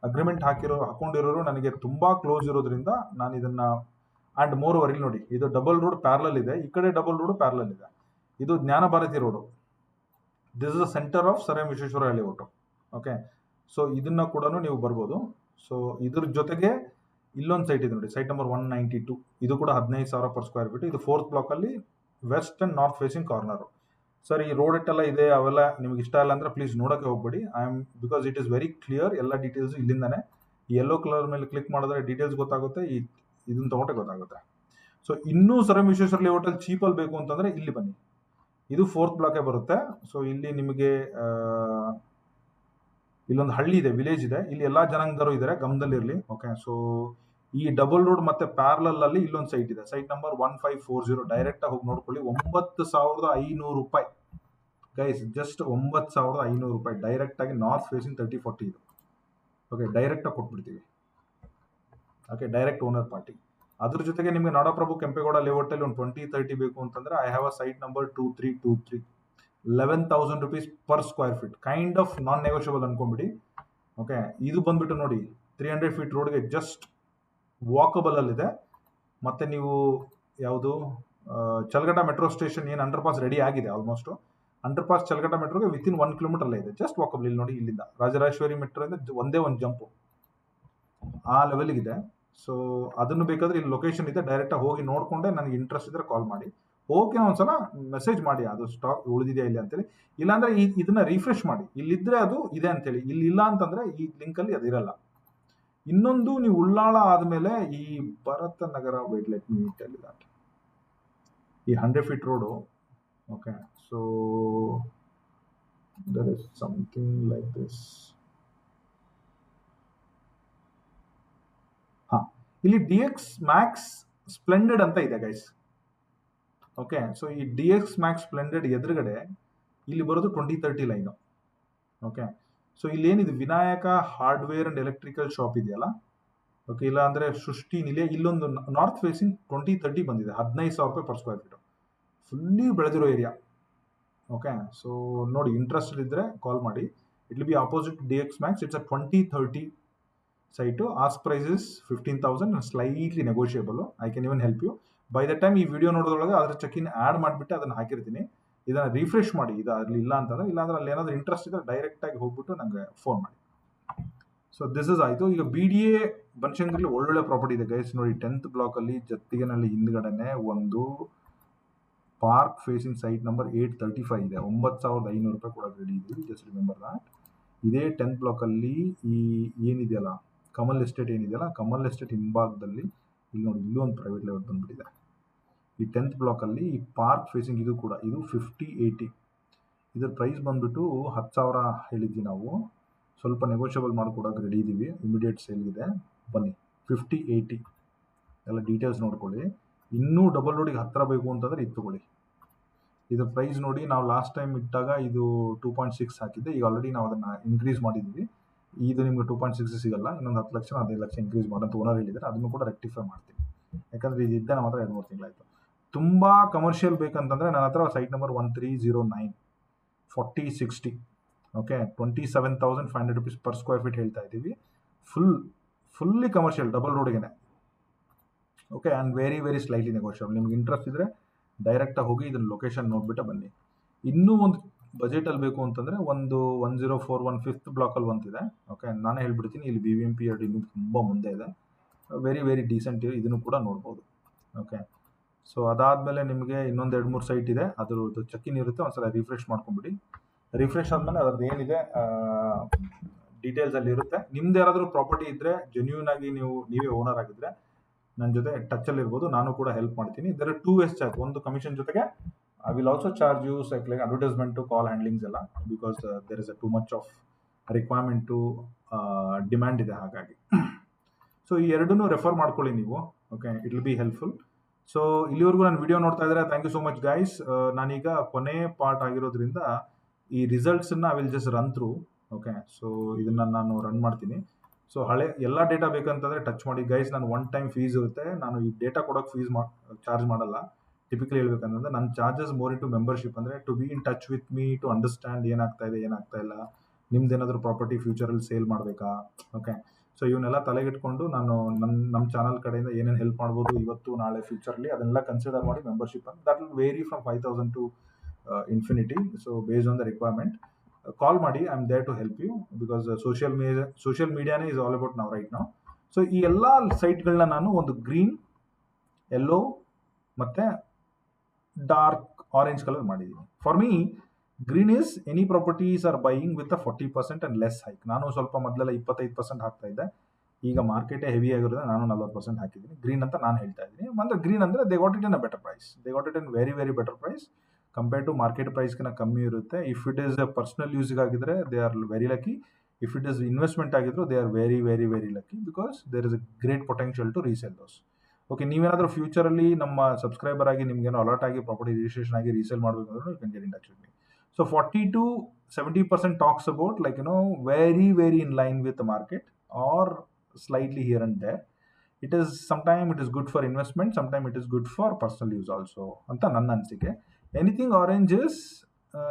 ಅಗ್ರಿಮೆಂಟ್ ಹಾಕೊಂಡಿರೋರು ನನಗೆ ತುಂಬ ಕ್ಲೋಸ್ ಇರೋದ್ರಿಂದ ನಾನು ಇದನ್ನು, ಆ್ಯಂಡ್ ಮೋರ್ ಓವರ್ ಇಲ್ಲಿ ನೋಡಿ, ಇದು ಡಬಲ್ ರೋಡ್ ಪ್ಯಾರಲಲ್ ಇದೆ, ಈ ಕಡೆ ಡಬಲ್ ರೋಡ್ ಪ್ಯಾರಲಲ್ ಇದೆ. ಇದು Jnana Bharathi road. This is the centre of sir M Vishweshwara layout. Okay, so ಇದನ್ನು ಕೂಡ ನೀವು ಬರ್ಬೋದು. ಸೊ ಇದ್ರ ಜೊತೆಗೆ ಇಲ್ಲೊಂದು ಸೈಟ್ ಇದೆ ನೋಡಿ, ಸೈಟ್ ನಂಬರ್ 192. ಇದು ಕೂಡ 15,000 ಪರ್ ಸ್ಕ್ವೇರ್ ಫೀಟ್. ಇದು 4th ಬ್ಲಾಕಲ್ಲಿ west and north facing corner. Sir ಈ ರೋಡ್ ಇಟ್ಟೆಲ್ಲ ಇದೆ, ಅವೆಲ್ಲ ನಿಮ್ಗೆ ಇಷ್ಟ ಇಲ್ಲ ಅಂದರೆ ಪ್ಲೀಸ್ ನೋಡೋಕ್ಕೆ ಹೋಗ್ಬೇಡಿ. Because it is very clear. ಎಲ್ಲ ಡೀಟೇಲ್ಸ್ ಇಲ್ಲಿಂದಾನೆ. ಈ ಯೆಲ್ಲೋ ಕಲರ್ ಮೇಲೆ ಕ್ಲಿಕ್ ಮಾಡಿದ್ರೆ ಡೀಟೇಲ್ಸ್ ಗೊತ್ತಾಗುತ್ತೆ, ಇದನ್ನು ತೊಗೊಂಡೆ ಗೊತ್ತಾಗುತ್ತೆ. ಸೊ ಇನ್ನೂ ಸರ್ ಎಂ ವಿಶ್ವೇಶ್ವರ ಲೇಔಟಲ್ಲಿ ಚೀಪಲ್ಲಿ ಬೇಕು ಅಂತಂದರೆ ಇಲ್ಲಿ ಬನ್ನಿ. ಇದು 4th ಬ್ಲಾಕೇ ಬರುತ್ತೆ. ಸೊ ಇಲ್ಲಿ ನಿಮಗೆ ಇಲ್ಲೊಂದು ಹಳ್ಳಿ ಇದೆ, ವಿಲೇಜ್ ಇದೆ. ಇಲ್ಲಿ ಎಲ್ಲ ಜನಾಂಗದವರು ಇದ್ದಾರೆ, ಗಮನದಲ್ಲಿರಲಿ. ಓಕೆ, ಸೊ ಈ ಡಬಲ್ ರೋಡ್ ಮತ್ತೆ ಪ್ಯಾರಲಲ್ ಅಲ್ಲಿ ಇಲ್ಲೊಂದು ಸೈಟ್ ಇದೆ, ಸೈಟ್ ನಂಬರ್ 1540. ಡೈರೆಕ್ಟಾಗಿ ಹೋಗಿ ನೋಡ್ಕೊಳ್ಳಿ. 9,500 ರೂಪಾಯಿ ಗೈಸ್, ಜಸ್ಟ್ 9,500 ರೂಪಾಯಿ. ಡೈರೆಕ್ಟಾಗಿ ನಾರ್ತ್ ಫೇಸಿಂಗ್ 3040 ಇದು. ಓಕೆ, ಡೈರೆಕ್ಟಾಗಿ ಕೊಟ್ಬಿಡ್ತೀವಿ. Okay, direct owner party. ಅದ್ರ ಜೊತೆಗೆ ನಿಮಗೆ ನಾಡಪ್ರಭು ಕೆಂಪೇಗೌಡ ಲೇಔಟಲ್ಲಿ ಒಂದು 2030 ಬೇಕು ಅಂತಂದರೆ I have a site number 2323, 11,000 rupees per square feet. Kind of non negotiable ಅನ್ಕೊಂಬಿಡಿ. ಓಕೆ, ಇದು ಬಂದ್ಬಿಟ್ಟು ನೋಡಿ 300 feet ರೋಡ್ಗೆ ಜಸ್ಟ್ ವಾಕಬಲ್ ಅಲ್ಲಿದೆ. ಮತ್ತೆ ನೀವು ಯಾವುದು ಚಲಗಟ್ಟ ಮೆಟ್ರೋ ಸ್ಟೇಷನ್ ಏನು ಅಂಡರ್ ಪಾಸ್ ರೆಡಿ ಆಗಿದೆ, ಆಲ್ಮೋಸ್ಟ್ ಅಂಡರ್ ಪಾಸ್ ಚಲಗಟ್ಟ ಮೆಟ್ರೋಗೆ ವಿತಿನ್ 1 kilometer ಅಲ್ಲೇ ಇದೆ. Just walkable. ಇಲ್ಲಿ ನೋಡಿ, ಇಲ್ಲಿಂದ ರಾಜರಾಜೇಶ್ವರಿ ಮೆಟ್ರೋ ಇಂದ ಒಂದೇ ಒಂದು ಜಂಪು ಆ ಲೆವೆಲ್ಗಿದೆ. ಸೊ ಅದನ್ನು ಬೇಕಾದ್ರೆ ಇಲ್ಲಿ ಲೊಕೇಶನ್ ಇದೆ, ಡೈರೆಕ್ಟಾಗಿ ಹೋಗಿ ನೋಡಿಕೊಂಡೆ ನನಗೆ ಇಂಟ್ರೆಸ್ಟ್ ಇದ್ದರೆ ಕಾಲ್ ಮಾಡಿ. ಓಕೆ, ಒಂದ್ಸಲ ಮೆಸೇಜ್ ಮಾಡಿ ಅದು ಸ್ಟಾಕ್ ಉಳಿದಿದೆಯಾ ಇಲ್ಲಿ ಅಂತೇಳಿ. ಇಲ್ಲಾಂದರೆ ಇದನ್ನ ರಿಫ್ರೆಶ್ ಮಾಡಿ, ಇಲ್ಲಿದ್ದರೆ ಅದು ಇದೆ ಅಂತೇಳಿ. ಇಲ್ಲಿ ಇಲ್ಲ ಅಂತಂದರೆ ಈ ಲಿಂಕಲ್ಲಿ ಅದು ಇರಲ್ಲ. ಇನ್ನೊಂದು, ನೀವು ಉಳ್ಳಾಳ ಆದಮೇಲೆ ಈ Bharath Nagar, wait let me tell you that, ಈ 100 feet road. Okay, so there is something like this. ಹಾಂ, ಇಲ್ಲಿ DX Max ಸ್ಪ್ಲೆಂಡೆಡ್ ಅಂತ ಇದೆ ಗೈಸ್. ಓಕೆ, ಸೊ ಈ DX Max ಸ್ಪ್ಲೆಂಡೆಡ್ ಎದುರುಗಡೆ ಇಲ್ಲಿ ಬರೋದು 2030 ಲೈನು. ಓಕೆ, ಸೊ ಇಲ್ಲೇನಿದೆ Vinayaka hardware and electrical shop ಇದೆಯಲ್ಲ, ಓಕೆ, ಇಲ್ಲ ಅಂದ್ರೆ ಸೃಷ್ಟಿ ನಿಲಯ, ಇಲ್ಲೊಂದು ನಾರ್ತ್ ಫೇಸಿಂಗ್ 2030 ಬಂದಿದೆ, 15,000 ರೂಪಾಯಿ ಪರ್ ಸ್ಕ್ವೇರ್ ಫೀಟ್, ಫುಲ್ಲಿ ಬೆಳೆದಿರೋ ಏರಿಯಾ. ಓಕೆ, ಸೊ ನೋಡಿ, ಇಂಟ್ರೆಸ್ಟೆಡ್ ಇದ್ರೆ ಕಾಲ್ ಮಾಡಿ. It will be opposite DX Max. It's a 2030 site. Ask price is 15,000 and slightly negotiable. I can even help you. By the time ಈ video ನೋಡೋದ್ರೊಳಗೆ ಅದ್ರ check in add ಮಾಡಿಬಿಟ್ಟು ಅದನ್ನು ಹಾಕಿರ್ತೀನಿ. ಇದನ್ನು ರಿಫ್ರೆಶ್ ಮಾಡಿ, ಇದು ಅಲ್ಲಿ ಇಲ್ಲ ಅಂತಂದ್ರೆ, ಇಲ್ಲಾಂದ್ರೆ ಅಲ್ಲಿ ಏನಾದರೂ ಇಂಟ್ರೆಸ್ಟ್ ಇದ್ದರೆ ಡೈರೆಕ್ಟಾಗಿ ಹೋಗ್ಬಿಟ್ಟು ನನಗೆ ಫೋನ್ ಮಾಡಿ. ಸೊ ದಿಸ್ ಇಸ್ ಆಯಿತು. ಈಗ BDA ಬನಶಂಕರಿಲಿ ಒಳ್ಳೊಳ್ಳೆ ಪ್ರಾಪರ್ಟಿ ಇದೆ ಗೈಸ್. ನೋಡಿ, 10th ಬ್ಲಾಕಲ್ಲಿ ಜತ್ತಿಗೆನಲ್ಲಿ ಹಿಂದ್ಗಡೆನೆ ಒಂದು ಪಾರ್ಕ್ ಫೇಸಿಂಗ್ ಸೈಟ್ ನಂಬರ್ 835 ಇದೆ. 9,500 ರೂಪಾಯಿ ಕೊಡೋಕೆ ರೆಡಿ ಇದ್ದೀವಿ. ಜಸ್ಟ್ ರಿಮೆಂಬರ್ ದಾಟ್. ಇದೇ 10th ಬ್ಲಾಕಲ್ಲಿ ಈ ಏನಿದೆಯಲ್ಲ ಕಮಲ್ ಎಸ್ಟೇಟ್ ಏನಿದೆಯಲ್ಲ, ಕಮಲ್ ಎಸ್ಟೇಟ್ ಹಿಂಭಾಗದಲ್ಲಿ ಇಲ್ಲಿ ನೋಡಿ, ಇಲ್ಲೂ ಒಂದು ಪ್ರೈವೇಟ್ ಲೇಔಟ್ ಬಂದ್ಬಿಟ್ಟಿದೆ. ಈ 10th ಬ್ಲಾಕಲ್ಲಿ ಈ ಪಾರ್ಕ್ ಫೇಸಿಂಗ್ ಇದು ಕೂಡ, ಇದು 5080. ಇದರ ಪ್ರೈಸ್ ಬಂದ್ಬಿಟ್ಟು 10,000 ಹೇಳಿದ್ವಿ ನಾವು. ಸ್ವಲ್ಪ ನೆಗೋಷಿಯಬಲ್ ಮಾಡಿಕೊಡೋಕೆ ರೆಡಿ ಇದ್ದೀವಿ. ಇಮಿಡಿಯೇಟ್ ಸೇಲ್ ಇದೆ, ಬನ್ನಿ. 5080 ಎಲ್ಲ ಡೀಟೇಲ್ಸ್ ನೋಡ್ಕೊಳ್ಳಿ. ಇನ್ನೂ ಡಬಲ್ ರೋಡಿಗೆ ಹತ್ತಿರ ಬೇಕು ಅಂತಂದರೆ ಇದು ತೊಗೊಳ್ಳಿ. ಇದರ ಪ್ರೈಸ್ ನೋಡಿ, ನಾವು ಲಾಸ್ಟ್ ಟೈಮ್ ಇಟ್ಟಾಗ ಇದು 2.6 ಹಾಕಿದ್ದೆ. ಈಗ ಆಲ್ರೆಡಿ ನಾವು ಅದನ್ನು ಇನ್ಕ್ರೀಸ್ ಮಾಡಿದ್ದೀವಿ. ಇದು ನಿಮಗೆ 2.6 ಸಿಗಲ್ಲ, ಇನ್ನೊಂದು 10 ಲಕ್ಷ 15 ಲಕ್ಷ ಇನ್ಕ್ರೀಸ್ ಮಾಡೋಂತ ಓನರ್ ಹೇಳಿದ್ದಾರೆ. ಅದನ್ನು ಕೂಡ ರೆಕ್ಟಿಫೈ ಮಾಡ್ತೀನಿ, ಯಾಕಂದರೆ ಇದಿದ್ದ ನಮ್ಮ ಹತ್ರ 2-3 ತಿಂಗಳಾಯಿತು. ತುಂಬ ಕಮರ್ಷಿಯಲ್ ಬೇಕಂತಂದರೆ ನನ್ನ ಹತ್ರ site number 1309 4060. Okay, 27,500 rupees per square feet ಹೇಳ್ತಾ ಇದ್ದೀವಿ. ಫುಲ್ಲಿ ಕಮರ್ಷಿಯಲ್, ಡಬಲ್ ರೋಡಿಗೆ. Okay, and very very slightly negotiable. ನಿಮ್ಗೆ ಇಂಟ್ರೆಸ್ಟ್ ಇದ್ದರೆ ಡೈರೆಕ್ಟಾಗಿ ಹೋಗಿ ಇದನ್ನು ಲೊಕೇಶನ್ ನೋಡಿಬಿಟ್ಟು ಬನ್ನಿ. ಇನ್ನೂ ಒಂದು ಬಜೆಟಲ್ಲಿ ಬೇಕು ಅಂತಂದರೆ ಒಂದು 1041 5th ಬ್ಲಾಕಲ್ಲಿ ಒಂದಿದೆ. ಓಕೆ, ನಾನೇ ಹೇಳ್ಬಿಡ್ತೀನಿ, ಇಲ್ಲಿ BBMP ಎರಡು ಇನ್ನೂ ತುಂಬ ಮುಂದೆ ಇದೆ. ವೆರಿ ವೆರಿ ಡೀಸೆಂಟ್, ಇದನ್ನು ಕೂಡ ನೋಡ್ಬೋದು. ಓಕೆ, ಸೊ ಅದಾದಮೇಲೆ ನಿಮಗೆ ಇನ್ನೊಂದು 2-3 ಸೈಟ್ ಇದೆ, ಅದ್ರದ್ದು ಚೆಕ್-ಇನ್ ಇರುತ್ತೆ. ಒಂದ್ಸಲ ರಿಫ್ರೆಶ್ ಮಾಡ್ಕೊಂಬಿಡಿ. ರಿಫ್ರೆಶ್ ಆದಮೇಲೆ ಅದ್ರದ್ದು ಏನಿದೆ ಡೀಟೇಲ್ಸ್ ಅಲ್ಲಿ ಇರುತ್ತೆ. ನಿಮ್ದು ಯಾರಾದರೂ ಪ್ರಾಪರ್ಟಿ ಇದ್ದರೆ, ಜೆನ್ಯೂನ್ ಆಗಿ ನೀವೇ ಓನರ್ ಆಗಿದ್ದರೆ ನನ್ನ ಜೊತೆ ಟಚಲ್ಲಿ ಇರ್ಬೋದು, ನಾನು ಕೂಡ ಹೆಲ್ಪ್ ಮಾಡ್ತೀನಿ. ಇದರ 2 ways ಚಾರ್ಜ್. ಒಂದು ಕಮಿಷನ್ ಜೊತೆಗೆ I will also charge you like advertisement, call handlings ಎಲ್ಲ, because there is a too much of requirement, demand ಇದೆ ಹಾಗಾಗಿ. ಸೊ ಈ ಎರಡನ್ನೂ ರೆಫರ್ ಮಾಡ್ಕೊಳ್ಳಿ ನೀವು. Okay, it will be helpful. So ಇಲ್ಲಿವರೆಗೂ ನಾನು ವಿಡಿಯೋ ನೋಡ್ತಾ ಇದ್ದಾರೆ, thank you so much guys. ನಾನೀಗ ಕೊನೆ ಪಾರ್ಟ್ ಆಗಿರೋದ್ರಿಂದ ಈ ರಿಸಲ್ಟ್ಸನ್ನು I will just run through. Okay, so ಇದನ್ನು ನಾನು ರನ್ ಮಾಡ್ತೀನಿ. ಸೊ ಹಳೆ ಎಲ್ಲ ಡೇಟಾ ಬೇಕಂತಂದರೆ ಟಚ್ ಮಾಡಿ ಗೈಸ್. ನಾನು ಒನ್ ಟೈಮ್ ಫೀಸ್ ಇರುತ್ತೆ, ನಾನು ಈ ಡೇಟಾ ಕೊಡೋಕ್ಕೆ ಚಾರ್ಜ್ ಮಾಡಲ್ಲ. ಟಿಪಿಕಲಿ ಹೇಳ್ಬೇಕಂತಂದರೆ ನನ್ನ ಚಾರ್ಜಸ್ ಮೋರ್ ಇಂಟು ಮೆಂಬರ್ಶಿಪ್, ಅಂದರೆ to be in touch with me, to understand ಏನಾಗ್ತಾ ಇದೆ ಏನಾಗ್ತಾ ಇಲ್ಲ, ನಿಮ್ದು ಏನಾದರೂ ಪ್ರಾಪರ್ಟಿ ಫ್ಯೂಚರಲ್ಲಿ ಸೇಲ್ ಮಾಡಬೇಕಾ. ಓಕೆ, ಸೊ ಇವನ್ನೆಲ್ಲ ತಲೆಗಿಟ್ಕೊಂಡು ನಾನು ನಮ್ಮ ಚಾನಲ್ ಕಡೆಯಿಂದ ಏನೇನು ಹೆಲ್ಪ್ ಮಾಡ್ಬೋದು ಇವತ್ತು ನಾಳೆ ಫ್ಯೂಚರ್ಲಿ, ಅದನ್ನೆಲ್ಲ ಕನ್ಸಿಡರ್ ಮಾಡಿ ಮೆಂಬರ್ಶಿಪ್ ಅಂತ that will vary from 5,000 to infinity. So based on the requirement call ಮಾಡಿ. I am there to help you, because social ಮೀಡಿಯಾನೇ ಇಸ್ ಆಲ್ ಅಬೌಟ್ ನಾವು ರೈಟ್ ನಾವು. ಸೊ ಈ ಎಲ್ಲ ಸೈಟ್ಗಳನ್ನ ನಾನು ಒಂದು ಗ್ರೀನ್, ಯೆಲ್ಲೋ ಮತ್ತು ಡಾರ್ಕ್ ಆರೆಂಜ್ ಕಲರ್ ಮಾಡಿದ್ದೀನಿ. For me green is any properties are buying with a 40% and less hike. ನಾನು ಸ್ವಲ್ಪ ಮೊದಲೆಲ್ಲ 25% ಹಾಕ್ತಾ ಇದ್ದೆ, ಈಗ ಮಾರ್ಕೆಟೇ ಹೆವಿ ಆಗಿರೋದ್ರೆ ನಾನು 40% ಹಾಕಿದ್ದೀನಿ. ಗ್ರೀನ್ ಅಂತ ನಾನು ಹೇಳ್ತಾ ಇದ್ದೀನಿ. ಅಂದರೆ ಗ್ರೀನ್ ಅಂದರೆ they got it in a better price, they got it in very very better price compare to market ಪ್ರೈಸ್ಗಿನ ಕಮ್ಮಿ ಇರುತ್ತೆ. If it is a personal ಯೂಸ್ಗೆ ಆಗಿದ್ರೆ they are very lucky. If it is investment ಆಗಿದ್ರು they are very very very lucky, because there is a great potential to resale those. Okay, ನೀವೇನಾದರೂ ಫ್ಯೂಚರಲ್ಲಿ ನಮ್ಮ subscriber ಆಗಿ ನಿಮಗೇನೋ ಅಲರ್ಟ್ ಆಗಿ property registration ಆಗಿ resale ಮಾಡಬೇಕಂದ್ರೂ you can get in touch with me. So 40 to 70% talks about like very very in line with the market or slightly here and there. It is sometimes it is good for investment, sometimes it is good for personal use also ಅಂತ ನನ್ನ ಅನಿಸಿಕೆ. Anything orange is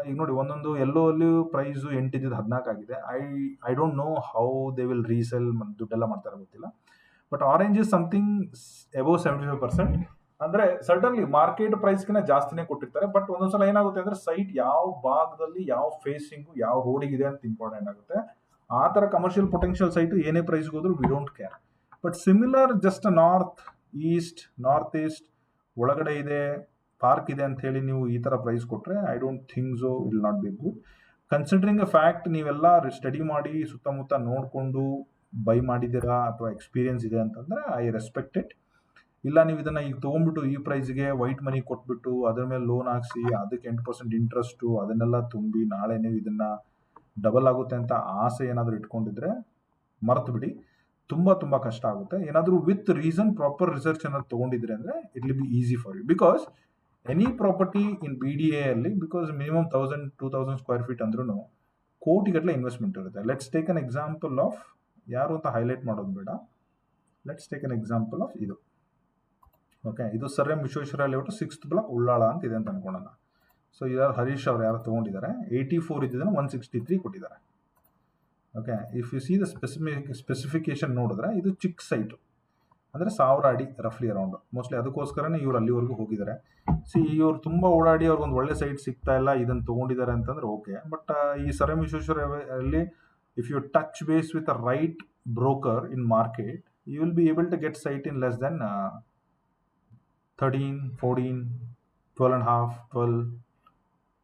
ಈಗ ನೋಡಿ, ಒಂದೊಂದು ಎಲ್ಲೋ ಅಲ್ಲಿ price 8 ಇದ್ದಿದ್ದು 14 ಆಗಿದೆ. I don't know how they will resell, ದುಡ್ಡೆಲ್ಲ ಮಾಡ್ತಾರೆ ಗೊತ್ತಿಲ್ಲ. But orange is something above 75%. ಅಂದರೆ ಸರ್ಟನ್ಲಿ ಮಾರ್ಕೆಟ್ ಪ್ರೈಸ್ಗಿನ ಜಾಸ್ತಿನೇ ಕೊಟ್ಟಿರ್ತಾರೆ. ಬಟ್ ಒಂದೊಂದ್ಸಲ ಏನಾಗುತ್ತೆ ಅಂದರೆ ಸೈಟ್ ಯಾವ ಭಾಗದಲ್ಲಿ, ಯಾವ ಫೇಸಿಂಗು, ಯಾವ ರೋಡಿಗಿದೆ ಅಂತ ಇಂಪಾರ್ಟೆಂಟ್ ಆಗುತ್ತೆ. ಆ ಥರ ಕಮರ್ಷಿಯಲ್ ಪೊಟೆನ್ಷಿಯಲ್ ಸೈಟು ಏನೇ ಪ್ರೈಸ್ಗೆ ಹೋದ್ರು we don't care. But similar just north East ಒಳಗಡೆ ಇದೆ, ಪಾರ್ಕ್ ಇದೆ ಅಂತ ಹೇಳಿ ನೀವು ಈ ಥರ ಪ್ರೈಸ್ ಕೊಟ್ಟರೆ I don't think so will not be good. Considering a fact ನೀವೆಲ್ಲ ಸ್ಟಡಿ ಮಾಡಿ ಸುತ್ತಮುತ್ತ ನೋಡಿಕೊಂಡು ಬೈ ಮಾಡಿದ್ದೀರಾ ಅಥವಾ ಎಕ್ಸ್ಪೀರಿಯನ್ಸ್ ಇದೆ ಅಂತಂದರೆ ಐ ರೆಸ್ಪೆಕ್ಟ್ ಇಟ್. ಇಲ್ಲ ನೀವು ಇದನ್ನು ಈಗ ತೊಗೊಂಡ್ಬಿಟ್ಟು ಈ ಪ್ರೈಸ್ಗೆ ವೈಟ್ ಮನಿ ಕೊಟ್ಬಿಟ್ಟು ಅದ್ರ ಮೇಲೆ ಲೋನ್ ಹಾಕ್ಸಿ ಅದಕ್ಕೆ 8% ಇಂಟ್ರೆಸ್ಟು ಅದನ್ನೆಲ್ಲ ತುಂಬಿ ನಾಳೆ ನೀವು ಇದನ್ನು ಡಬಲ್ ಆಗುತ್ತೆ ಅಂತ ಆಸೆ ಏನಾದರೂ ಇಟ್ಕೊಂಡಿದ್ರೆ ಮರೆತು ಬಿಡಿ. ತುಂಬ ತುಂಬ ಕಷ್ಟ ಆಗುತ್ತೆ. ಏನಾದರೂ ವಿತ್ ರೀಸನ್ ಪ್ರಾಪರ್ ರಿಸರ್ಚ್ ಏನಾದ್ರು ತೊಗೊಂಡಿದ್ರೆ ಅಂದರೆ it will be easy for you. Because any property in BDA ಅಲ್ಲಿ, ಬಿಕಾಸ್ ಮಿನಿಮಮ್ 1000-2000 ಸ್ಕ್ವೇರ್ ಫೀಟ್ ಅಂದ್ರೂ ಕೋಟಿಗಟ್ಟಲೆ ಇನ್ವೆಸ್ಟ್ಮೆಂಟ್ ಇರುತ್ತೆ. Let's take an example of, ಯಾರು ಅಂತ ಹೈಲೈಟ್ ಮಾಡೋದು ಬೇಡ, let's take an example of ಇದು. ಓಕೆ, ಇದು sir M Visvesvaraya layout 6th block Ullal ಅಂತ ಇದೆ ಅಂತ ಅನ್ಕೊಳ್ಳೋಣ. ಸೊ ಯಾರು ಹರೀಶ್ ಅವ್ರು ಯಾರು ತೊಗೊಂಡಿದ್ದಾರೆ, 84 ಇದ್ದಿದ್ದನ್ನು 163 ಕೊಟ್ಟಿದ್ದಾರೆ. Okay, if U C the specification ನೋಡಿದ್ರೆ ಇದು ಚಿಕ್ಕ ಸೈಟು, ಅಂದರೆ 1000 ಅಡಿ ರಫ್ಲಿ ಅರೌಂಡ್. ಮೋಸ್ಟ್ಲಿ ಅದಕ್ಕೋಸ್ಕರನೇ ಇವ್ರು ಅಲ್ಲಿವರೆಗೂ ಹೋಗಿದ್ದಾರೆ. ಇವ್ರು ತುಂಬ ಓಡಾಡಿ ಅವ್ರಿಗೊಂದು ಒಳ್ಳೆ ಸೈಟ್ ಸಿಗ್ತಾ ಇಲ್ಲ, ಇದನ್ನು ತೊಗೊಂಡಿದ್ದಾರೆ ಅಂತಂದ್ರೆ ಓಕೆ. ಬಟ್ ಈ ಸರ್ ಎಂ ವಿಶ್ವೇಶ್ವರಯ್ಯಲ್ಲಿ if you touch base with a right broker in market, you will be able to get site in less than 13, 14, 12.5, 12,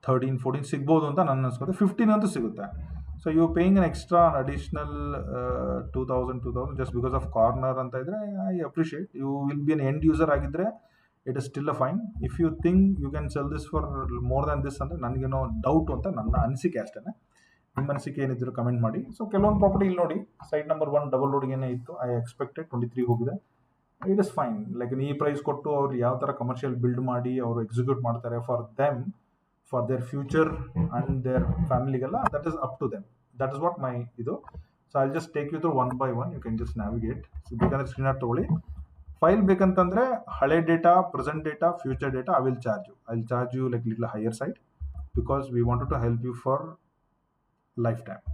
13, 14 ಸಿಗ್ಬೋದು ಅಂತ ನನ್ನ ಅನ್ಸ್ಕೊತೆ. 15 ಅಂತೂ ಸಿಗುತ್ತೆ. So you paying an extra additional 2000 just because of corner ಅಂತ ಇದ್ರೆ I appreciate. You will be an end user ಆಗಿದ್ರೆ it is still a fine. If you think you can sell this for more than this ಅಂದರೆ ನನಗೇನೋ doubt ಅಂತ ನನ್ನ ಅನಿಸಿಕೆ ಅಷ್ಟೇ. ನಿಮ್ಮ ಅನಿಸಿಕೆ ಏನಿದ್ರು ಕಮೆಂಟ್ ಮಾಡಿ. ಸೊ ಕೆಲವೊಂದು ಪ್ರಾಪರ್ಟಿ ಇಲ್ಲಿ ನೋಡಿ, ಸೈಟ್ ನಂಬರ್ 1 ಡಬಲ್ ರೋಡ್ಗೇನೆ ಇತ್ತು, ಐ ಎಕ್ಸ್ಪೆಕ್ಟೆಡ್ 23 ಹೋಗಿದೆ. It is fine. ಲೈಕ್ ಈ ಪ್ರೈಸ್ ಕೊಟ್ಟು ಅವ್ರು ಯಾವ ಥರ ಕಮರ್ಷಿಯಲ್ ಬಿಲ್ಡ್ ಮಾಡಿ ಅವರು ಎಕ್ಸಿಕ್ಯೂಟ್ ಮಾಡ್ತಾರೆ for them, for their future and their ಫ್ಯಾಮಿಲಿಗೆಲ್ಲ, that is up to them. That is what my ಇದು. So I just take you through one by one, you can just navigate. So ಬೇಕಂದ್ರೆ screen out ತೊಗೊಳ್ಳಿ. File ಬೇಕಂತಂದರೆ ಹಳೆ data, present data, future data, I will charge you like little higher side because we wanted to help you for lifetime.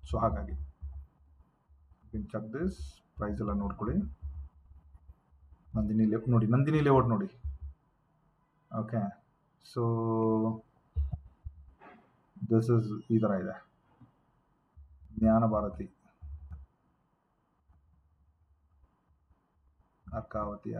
So ಹಾಗಾಗಿ check this price ಎಲ್ಲ ನೋಡ್ಕೊಳ್ಳಿ. Nandini layout ನೋಡಿ. Okay, so this is ಈ ಥರ ಇದೆ. Jnana Bharathi, Arkavathi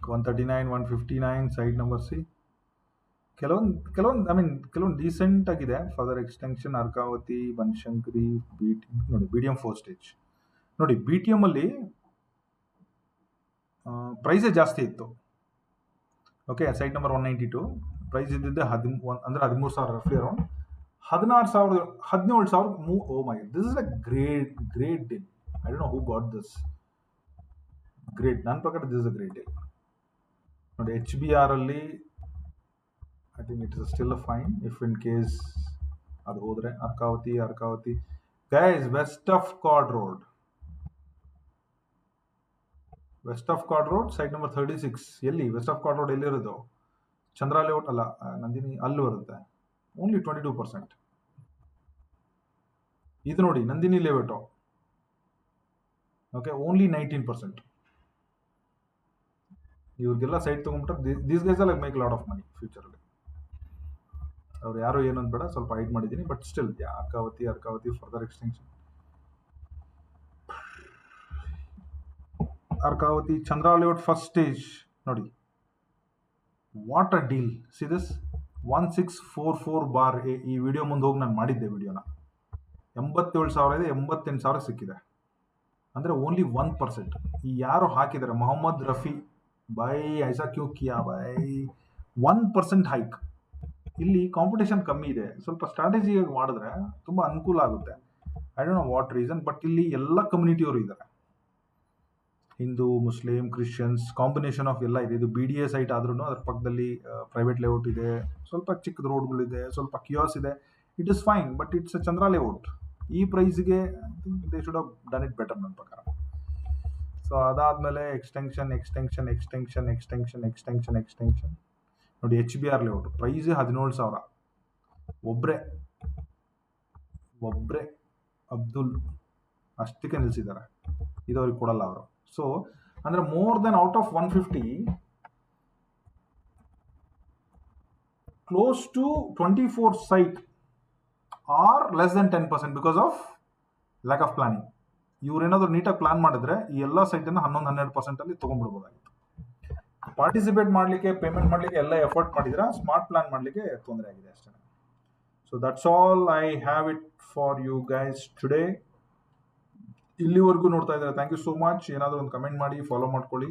139, 159 site number C. ಕೆಲವೊಂದು decent ಆಗಿದೆ. Further extension Arkavathi, Banashankari, ನೋಡಿ BDM 4 ಸ್ಟೇಜ್ ನೋಡಿ. BTM ಅಲ್ಲಿ ಪ್ರೈಸೇ ಜಾಸ್ತಿ ಇತ್ತು. ಓಕೆ, ಸೈಟ್ ನಂಬರ್ 192 ಪ್ರೈಸ್ ಇದ್ದಿದ್ದೆ 13,000 ರಫ್ಲಿ around 16,000, 17,000. Oh my, this is a great deal. I don't know who got this. Great, ನನ್ನ ಪ್ರಕಾರ this is a great deal. ನೋಡಿ HBR ಅಲ್ಲಿ I think it is still a fine if in case ಅದು ಹೋದರೆ. Arkavathy guys, west of chord road, site number 36. ಎಲ್ಲಿ West of chord road ಎಲ್ಲಿರೋದು? ಚಂದ್ರ layout ಅಲ್ಲ, ನಂದಿನಿ ಅಲ್ಲಿ ಬರುತ್ತೆ. ಓನ್ಲಿ 22%. ಇದು ನೋಡಿ ನಂದಿನಿ ಲೇಔಟು. Okay, only 19%. ಇವ್ರಿಗೆಲ್ಲ ಸೈಟ್ ತೊಗೊಂಡ್ಬಿಟ್ರೆ these guys are like make lot of money ಫ್ಯೂಚರಲ್ಲಿ. ಅವ್ರು ಯಾರು ಏನು ಅಂತ ಬೇಡ, ಸ್ವಲ್ಪ ಹೈಡ್ ಮಾಡಿದ್ದೀನಿ. But still Arkavathy further extension. Arkavathy Chandra layout first stage ನೋಡಿ. What a deal. See this 1644 ಈ ವಿಡಿಯೋ ಮುಂದೆ ಹೋಗಿ ನಾನು ಮಾಡಿದ್ದೆ ವಿಡಿಯೋನ. 87,000 ಇದೆ, 88,000 ಸಿಕ್ಕಿದೆ. ಅಂದರೆ ಓನ್ಲಿ 1%. ಈ ಯಾರು ಹಾಕಿದ್ದಾರೆ ಮೊಹಮ್ಮದ್ ರಫಿ ಬೈ ಐಸಾ ಕ್ಯೂ ಕಿಯಾ ಬೈ 1% ಹೈಕ್. ಇಲ್ಲಿ ಕಾಂಪಿಟೇಷನ್ ಕಮ್ಮಿ ಇದೆ. ಸ್ವಲ್ಪ ಸ್ಟ್ರಾಟಜಿಯಾಗಿ ಮಾಡಿದ್ರೆ ತುಂಬ ಅನುಕೂಲ ಆಗುತ್ತೆ. I don't know what reason, but ಇಲ್ಲಿ ಎಲ್ಲ ಕಮ್ಯುನಿಟಿಯವರು ಇದ್ದಾರೆ. Hindu, Muslim, Christians combination of ಎಲ್ಲ ಇದೆ. ಇದು BDA ಸೈಟ್ ಆದ್ರೂ ಅದ್ರ ಪಕ್ಕದಲ್ಲಿ ಪ್ರೈವೇಟ್ ಲೇಔಟ್ ಇದೆ, ಸ್ವಲ್ಪ ಚಿಕ್ಕದ ರೋಡ್ಗಳಿದೆ, ಸ್ವಲ್ಪ ಕಿಯಾಸ್ ಇದೆ. It is fine, but it's a Chandra layout. ಈ ಪ್ರೈಸ್ಗೆ they should have done it better ನನ್ನ ಪ್ರಕಾರ. ಸೊ ಅದಾದಮೇಲೆ ಎಕ್ಸ್ಟೆನ್ಷನ್ ನೋಡಿ. HBR ಲೇಔಟ್ ಪ್ರೈಸೇ 17,000. ಒಬ್ಬರೇ ಅಬ್ದುಲ್ ಅಷ್ಟಕ್ಕೆ ನಿಲ್ಲಿಸಿದ್ದಾರೆ. ಇದು ಅವ್ರಿಗೆ ಕೊಡಲ್ಲ ಅವರು. ಸೊ ಅಂದರೆ more than out of 150, close to 24 site are less than 10% because of lack of planning. ಇವ್ರೇನಾದ್ರು ನೀಟಾಗಿ ಪ್ಲಾನ್ ಮಾಡಿದ್ರೆ ಈ ಎಲ್ಲ ಸೈಟನ್ನು 11-12% ಅಲ್ಲಿ ತೊಗೊಂಡ್ಬಿಡ್ಬೋದಾಗಿತ್ತು. ಪಾರ್ಟಿಸಿಪೇಟ್ ಮಾಡಲಿಕ್ಕೆ, ಪೇಮೆಂಟ್ ಮಾಡಲಿಕ್ಕೆ ಎಲ್ಲ ಎಫರ್ಟ್ ಮಾಡಿದ್ರೆ ಸ್ಮಾರ್ಟ್ ಪ್ಲಾನ್ ಮಾಡಲಿಕ್ಕೆ ತೊಂದರೆ ಆಗಿದೆ ಅಷ್ಟೇ. So that's all I have it for you guys today. ಇಲ್ಲಿವರೆಗೂ ನೋಡ್ತಾ ಇದ್ದಾರೆ, ಥ್ಯಾಂಕ್ ಯು ಸೋ ಮಚ್. ಏನಾದರೂ ಒಂದು ಕಮೆಂಟ್ ಮಾಡಿ, ಫಾಲೋ ಮಾಡ್ಕೊಳ್ಳಿ.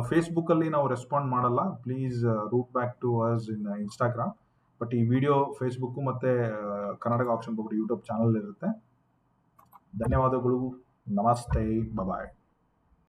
ಫೇಸ್ಬುಕ್ಕಲ್ಲಿ ನಾವು ರೆಸ್ಪಾಂಡ್ ಮಾಡಲ್ಲ, please route back to us in Instagram. But ಈ ವಿಡಿಯೋ ಫೇಸ್ಬುಕ್ ಮತ್ತು Karnataka auction board YouTube channel ಇರುತ್ತೆ. ಧನ್ಯವಾದಗಳು. ನಮಸ್ತೆ. ಬಾಯ್.